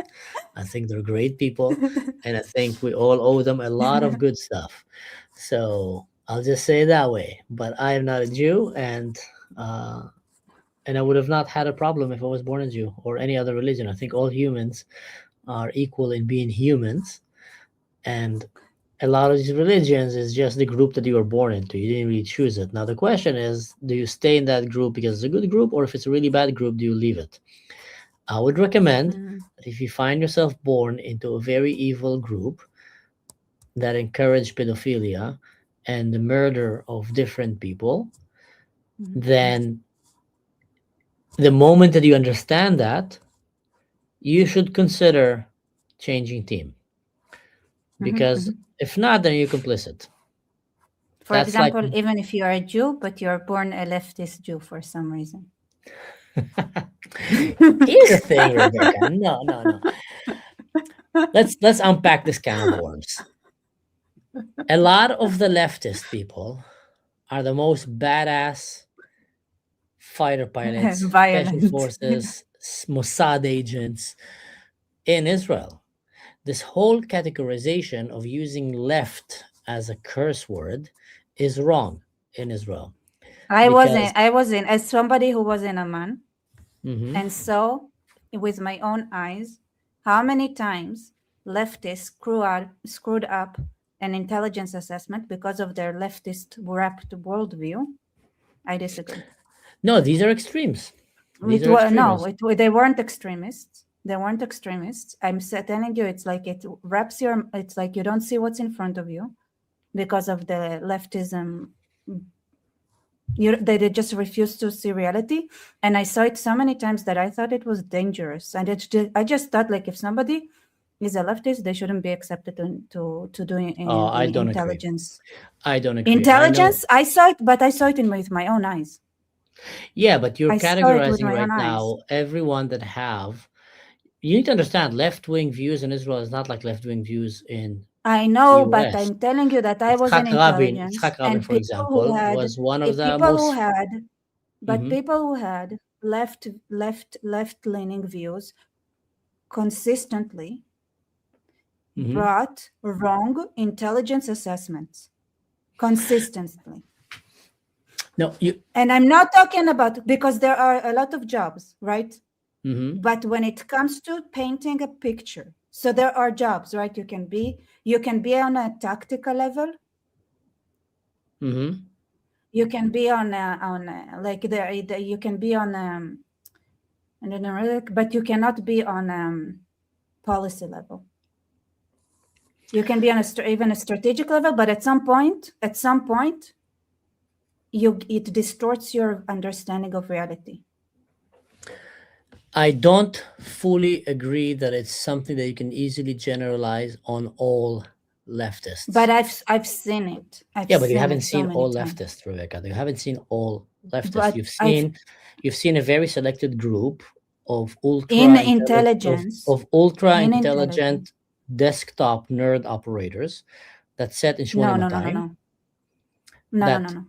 Speaker 1: I think they're great people, and I think we all owe them a lot of good stuff. So I'll just say it that way. But I am not a Jew, and I would have not had a problem if I was born a Jew or any other religion. I think all humans are equal in being humans, and a lot of these religions is just the group that you were born into. You didn't really choose it. Now the question is, do you stay in that group because it's a good group, or if it's a really bad group, do you leave it? I would recommend that if you find yourself born into a very evil group that encourage pedophilia and the murder of different people, then the moment that you understand that, you should consider changing team. Because if not, then you're complicit.
Speaker 2: For example, even if you are a Jew, but you're born a leftist Jew for some reason.
Speaker 1: Here's the thing, Rebecca. No. Let's unpack this can of worms. A lot of the leftist people are the most badass fighter pilots, special forces, Mossad agents in Israel. This whole categorization of using left as a curse word is wrong in Israel.
Speaker 2: I was in as somebody who was in Amman and saw with my own eyes how many times leftists screwed up an intelligence assessment because of their leftist wrapped worldview. I disagree.
Speaker 1: No, these are extremes.
Speaker 2: They weren't extremists. They weren't extremists. I'm telling you, it's like it's like you don't see what's in front of you because of the leftism. They just refuse to see reality. And I saw it so many times that I thought it was dangerous. And I just thought, like, if somebody is a leftist, they shouldn't be accepted to do
Speaker 1: I don't
Speaker 2: intelligence.
Speaker 1: I don't agree.
Speaker 2: Intelligence, I saw it, but I saw it with my own eyes.
Speaker 1: Yeah, but you're
Speaker 2: I saw it with
Speaker 1: categorizing
Speaker 2: my
Speaker 1: right
Speaker 2: own eyes.
Speaker 1: now everyone that have. You need to understand, left-wing views in Israel is not like left-wing views in
Speaker 2: I know, but
Speaker 1: US.
Speaker 2: I'm telling you that I was in intelligence,
Speaker 1: Yitzhak Rabin,
Speaker 2: and
Speaker 1: for
Speaker 2: people who
Speaker 1: example,
Speaker 2: had,
Speaker 1: was one of
Speaker 2: if
Speaker 1: the
Speaker 2: people
Speaker 1: most.
Speaker 2: who had, but
Speaker 1: Mhm.
Speaker 2: people who had left-leaning views consistently
Speaker 1: Mhm.
Speaker 2: brought wrong intelligence assessments consistently.
Speaker 1: No, you.
Speaker 2: And I'm not talking about, because there are a lot of jobs, right?
Speaker 1: Mhm.
Speaker 2: But when it comes to painting a picture, so there are jobs, right? You can be on a tactical level.
Speaker 1: Mhm.
Speaker 2: You can be on like there. You can be on I don't know, but you cannot be on policy level. You can be on even a strategic level, but at some point, it distorts your understanding of reality.
Speaker 1: I don't fully agree that it's something that you can easily generalize on all leftists.
Speaker 2: But I've seen it.
Speaker 1: Yeah, but you haven't
Speaker 2: so
Speaker 1: seen
Speaker 2: many
Speaker 1: all
Speaker 2: times.
Speaker 1: leftists, Rebecca. You haven't seen all leftists.
Speaker 2: But
Speaker 1: You've seen a very selected group of
Speaker 2: in intelligence,
Speaker 1: of ultra intelligent desktop nerd operators that sat in Shmona
Speaker 2: No.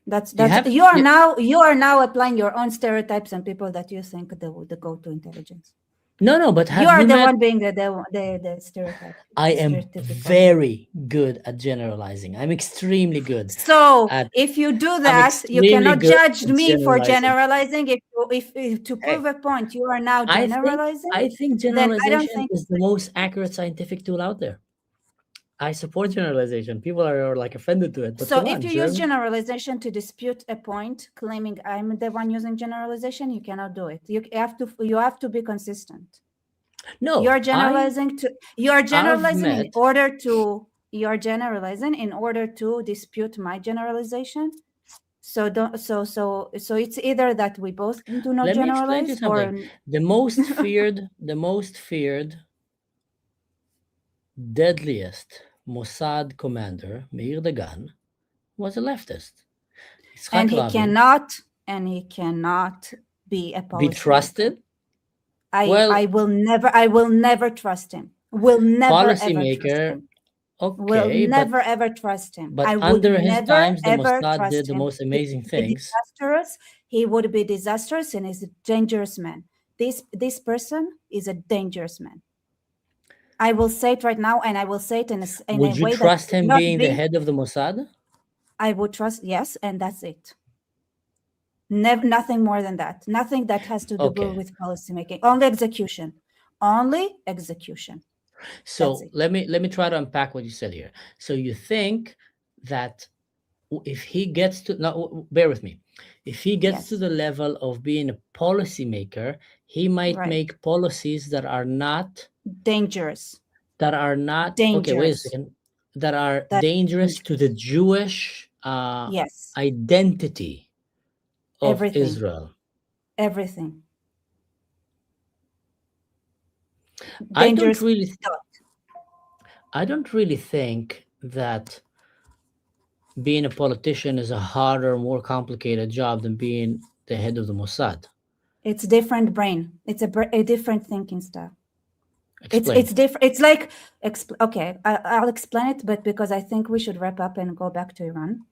Speaker 2: That's you are now applying your own stereotypes on people that you think they go to intelligence.
Speaker 1: No, but
Speaker 2: you are the one being the stereotype.
Speaker 1: I am very good at generalizing. I'm extremely good.
Speaker 2: So if you do that, you cannot judge me for generalizing. If to prove a point, you are now generalizing.
Speaker 1: I think generalization is the most accurate scientific tool out there. I support generalization. People are like offended to it. But
Speaker 2: so if you use generalization to dispute a point, claiming I'm the one using generalization, you cannot do it. You have to be consistent.
Speaker 1: No,
Speaker 2: you're generalizing in order to dispute my generalization. So it's either that we both do not generalize, or
Speaker 1: the most feared, deadliest Mossad commander, Meir Dagan, was a leftist.
Speaker 2: And he cannot be a policymaker.
Speaker 1: Be trusted.
Speaker 2: I will never trust him. Will never ever trust him.
Speaker 1: Okay,
Speaker 2: will never ever trust him.
Speaker 1: But
Speaker 2: I would
Speaker 1: under his
Speaker 2: never
Speaker 1: times, the
Speaker 2: ever
Speaker 1: Mossad
Speaker 2: trust
Speaker 1: did the
Speaker 2: him.
Speaker 1: most amazing things.
Speaker 2: He would be disastrous, and is a dangerous man. This person is a dangerous man. I will say it right now, and I will say it in a way that
Speaker 1: would you trust him being the head of the Mossad?
Speaker 2: I would trust, yes, and that's it. Nothing more than that. Nothing that has to do with policymaking. Only execution.
Speaker 1: So let me try to unpack what you said here. So you think that if he gets to, now bear with me, if he gets to the level of being a policymaker, he might make policies that are not
Speaker 2: dangerous.
Speaker 1: Okay, wait a second. That are dangerous to the Jewish identity of Israel.
Speaker 2: Everything.
Speaker 1: I don't really think that being a politician is a harder, more complicated job than being the head of the Mossad.
Speaker 2: It's different brain. It's a different thinking style.
Speaker 1: Explain.
Speaker 2: It's different. It's like, okay, I'll explain it, but because I think we should wrap up and go back to Iran,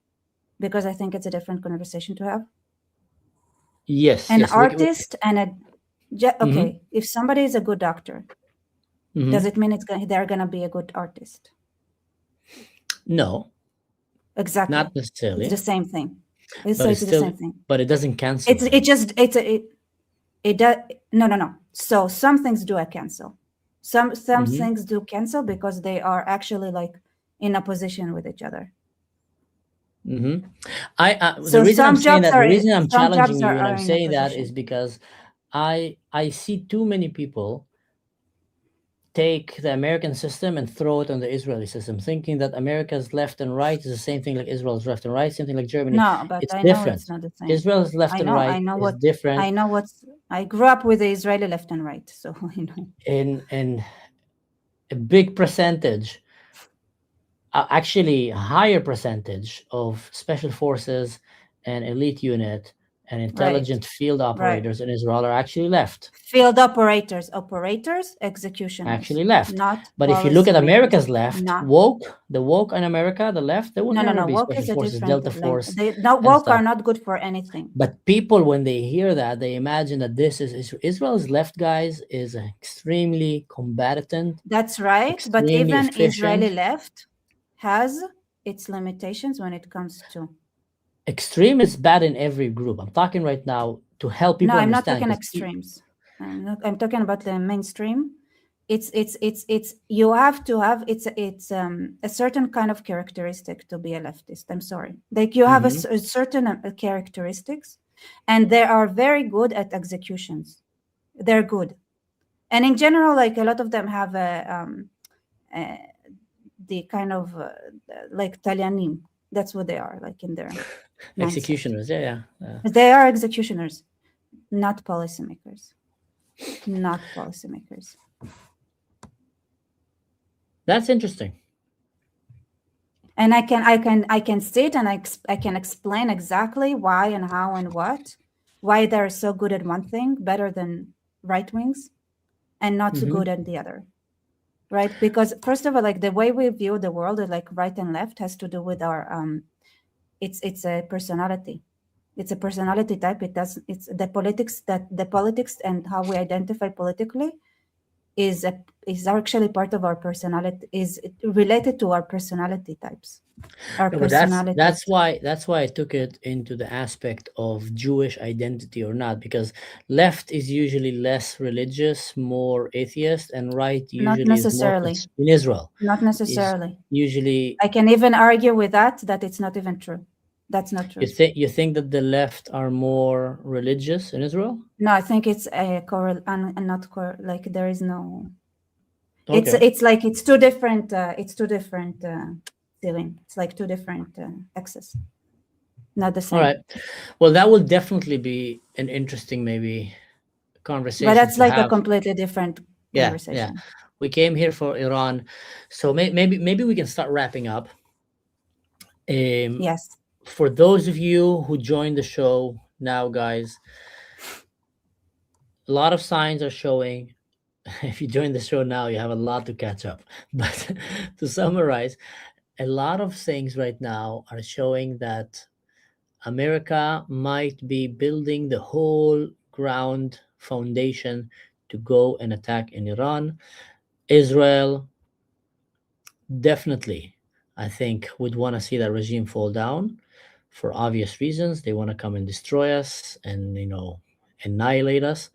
Speaker 2: because I think it's a different conversation to have.
Speaker 1: Yes.
Speaker 2: An artist and okay, if somebody is a good doctor, does it mean they're going to be a good artist?
Speaker 1: No.
Speaker 2: Exactly.
Speaker 1: Not necessarily.
Speaker 2: It's the same thing. It's the same thing.
Speaker 1: But it doesn't cancel.
Speaker 2: It does. No. So some things do cancel. Some things do cancel because they are actually like in opposition with each other.
Speaker 1: The reason I'm saying that, the reason I'm challenging you and I'm saying that is because I see too many people take the American system and throw it on the Israeli system, thinking that America's left and right is the same thing like Israel's left and right, same thing like Germany.
Speaker 2: No, but
Speaker 1: it's
Speaker 2: I
Speaker 1: different.
Speaker 2: know it's not the same.
Speaker 1: Israel's left and right is different.
Speaker 2: I know I grew up with the Israeli left and right, so I know.
Speaker 1: And a big percentage, actually a higher percentage of special forces and elite unit and intelligent field operators in Israel are actually left.
Speaker 2: Field operators, executioners.
Speaker 1: Actually left.
Speaker 2: Not
Speaker 1: But if you look at
Speaker 2: policymakers.
Speaker 1: America's left,
Speaker 2: Not.
Speaker 1: the woke in America, the left, there will never be
Speaker 2: Woke
Speaker 1: special
Speaker 2: is a
Speaker 1: forces,
Speaker 2: different.
Speaker 1: Delta Force.
Speaker 2: Woke
Speaker 1: stuff.
Speaker 2: are not good for anything.
Speaker 1: But people, when they hear that, they imagine that this is Israel's left, guys, is extremely combatant.
Speaker 2: That's right. But
Speaker 1: extremely
Speaker 2: even
Speaker 1: efficient.
Speaker 2: Israeli left has its limitations when it comes to.
Speaker 1: Extreme is bad in every group. I'm talking right now to help people
Speaker 2: No, I'm not
Speaker 1: understand.
Speaker 2: talking extremes. I'm talking about the mainstream. It's you have to have it's a certain kind of characteristic to be a leftist. I'm sorry, like you have a certain characteristics, and they are very good at executions. They're good, and in general, like a lot of them have the kind of like Talyanim. That's what they are, like in their
Speaker 1: executioners. Yeah.
Speaker 2: They are executioners, not policymakers. Not policymakers.
Speaker 1: That's interesting.
Speaker 2: And I can sit and I can explain exactly why and how and why they're so good at one thing better than right wings and not so good at the other. Right? Because first of all, like the way we view the world, like right and left, has to do with our it's a personality. It's a personality type. It's the politics and how we identify politically is actually part of our personality, is related to our personality types.
Speaker 1: That's why I took it into the aspect of Jewish identity or not, because left is usually less religious, more atheist, and right usually
Speaker 2: not necessarily
Speaker 1: is more in Israel.
Speaker 2: Not necessarily.
Speaker 1: Usually,
Speaker 2: I can even argue with that it's not even true. That's not true.
Speaker 1: You think that the left are more religious in Israel?
Speaker 2: No, I think it's a like there is no.
Speaker 1: Okay.
Speaker 2: It's like it's two different. Ceiling. It's like two different axes. Not the same.
Speaker 1: All right. Well, that will definitely be an interesting maybe conversation.
Speaker 2: But that's like a completely different conversation.
Speaker 1: Yeah. We came here for Iran, so maybe we can start wrapping up.
Speaker 2: Yes.
Speaker 1: For those of you who joined the show now, guys, a lot of signs are showing. If you join the show now, you have a lot to catch up. But to summarize, a lot of things right now are showing that America might be building the whole ground foundation to go and attack in Iran. Israel definitely, I think, would want to see that regime fall down for obvious reasons. They want to come and destroy us and, annihilate us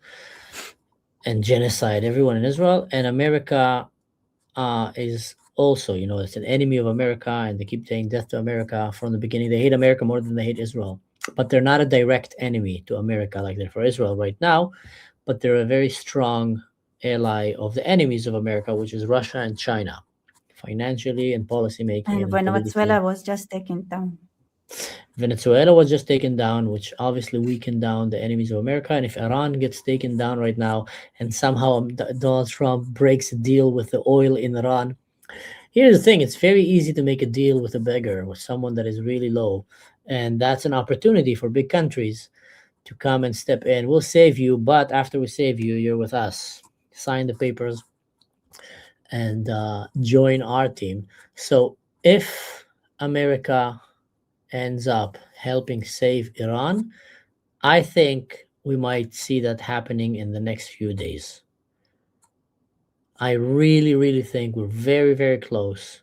Speaker 1: and genocide everyone in Israel. And America is also, it's an enemy of America, and they keep saying death to America from the beginning. They hate America more than they hate Israel, but they're not a direct enemy to America like they're for Israel right now, but they're a very strong ally of the enemies of America, which is Russia and China, financially and policy making.
Speaker 2: And Venezuela was just taken down.
Speaker 1: Venezuela was just taken down, which obviously weakened down the enemies of America. And if Iran gets taken down right now and somehow Donald Trump breaks a deal with the oil in Iran, here's the thing. It's very easy to make a deal with a beggar, with someone that is really low. And that's an opportunity for big countries to come and step in. We'll save you, but after we save you, you're with us. Sign the papers and join our team. So if America ends up helping save Iran, I think we might see that happening in the next few days. I really, really think we're very, very close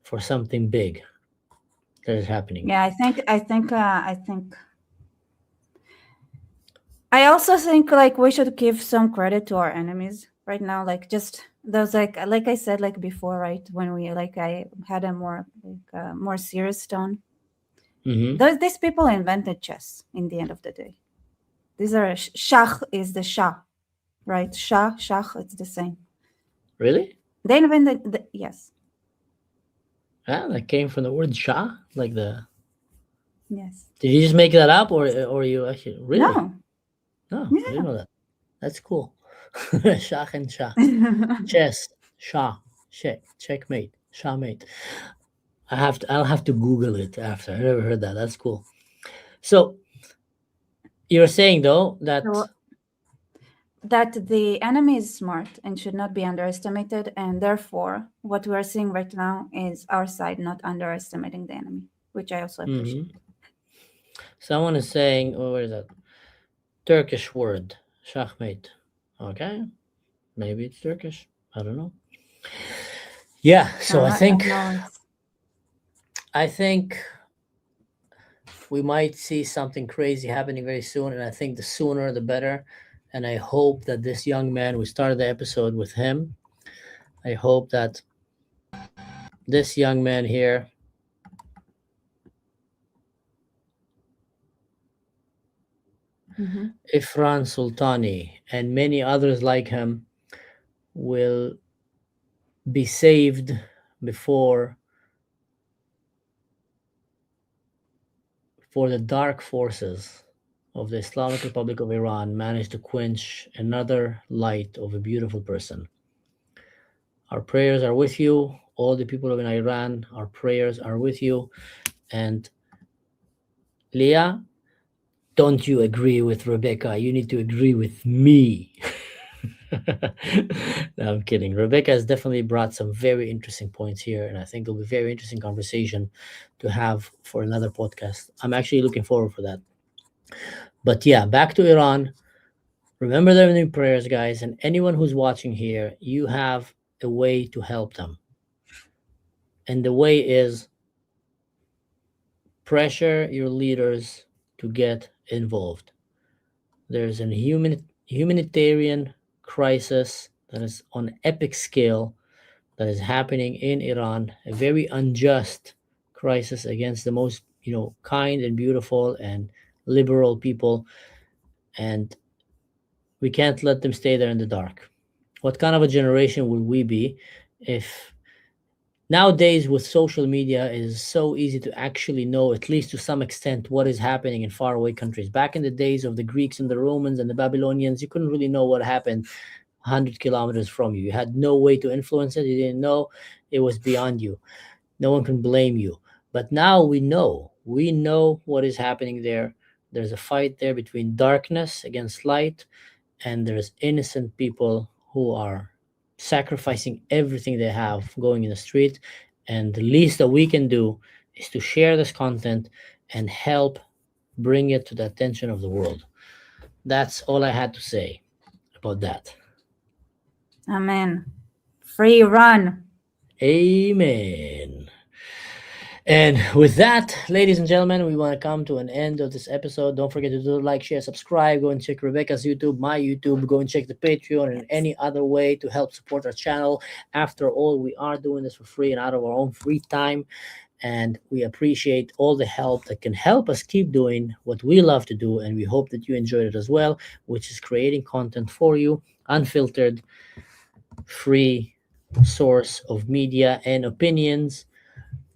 Speaker 1: for something big that is happening.
Speaker 2: Yeah, I also think like we should give some credit to our enemies right now. Like just those like I said like before, right? When we I had a more serious tone.
Speaker 1: Mm-hmm.
Speaker 2: These people invented chess in the end of the day. These are Shach is the Shah, right? Shach, it's the same.
Speaker 1: Really?
Speaker 2: They invented yes.
Speaker 1: Yeah, that came from the word Shah, like the.
Speaker 2: Yes.
Speaker 1: Did you just make that up, or you actually really?
Speaker 2: No.
Speaker 1: Yeah. I didn't know that. That's cool. Shah and Shah. Chess. Checkmate. Shahmate. I'll have to Google it after. I never heard that. That's cool. So you're saying though that
Speaker 2: So that the enemy is smart and should not be underestimated, and therefore what we are seeing right now is our side not underestimating the enemy, which I also appreciate.
Speaker 1: someone is saying, oh, where is that? Turkish word. Shahmate. Okay. Maybe it's Turkish. I don't know. Yeah, so I think we might see something crazy happening very soon, and I think the sooner the better. And I hope that this young man, we started the episode with him. I hope that this young man here Ifran Sultani and many others like him will be saved before the dark forces of the Islamic Republic of Iran manage to quench another light of a beautiful person. Our prayers are with you, all the people of Iran. Our prayers are with you. And Leah, don't you agree with Rebecca? You need to agree with me. No, I'm kidding. Rebecca has definitely brought some very interesting points here, and I think it'll be a very interesting conversation to have for another podcast. I'm actually looking forward for that. But yeah, back to Iran. Remember them in prayers, guys, and anyone who's watching here, you have a way to help them. And the way is pressure your leaders to get involved. There's a humanitarian crisis that is on epic scale that is happening in Iran, a very unjust crisis against the most, kind and beautiful and liberal people, and we can't let them stay there in the dark. What kind of a generation will we be if nowadays with social media it is so easy to actually know, at least to some extent, what is happening in faraway countries? Back in the days of the Greeks and the Romans and the Babylonians, you couldn't really know what happened 100 kilometers from you. You had no way to influence it. You didn't know. It was beyond you. No one can blame you. But now we know what is happening there. There's a fight there between darkness against light, and there's innocent people who are sacrificing everything they have going in the street. And the least that we can do is to share this content and help bring it to the attention of the world. That's all I had to say about that.
Speaker 2: Amen. Free run.
Speaker 1: Amen. And with that, ladies and gentlemen, we want to come to an end of this episode. Don't forget to do like, share, subscribe. Go and check Rebecca's YouTube, my YouTube. Go and check the Patreon and any other way to help support our channel. After all, we are doing this for free and out of our own free time. And we appreciate all the help that can help us keep doing what we love to do. And we hope that you enjoyed it as well, which is creating content for you, unfiltered, free source of media and opinions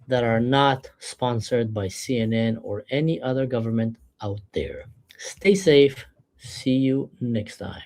Speaker 1: that are not sponsored by CNN or any other government out there. Stay safe. See you next time.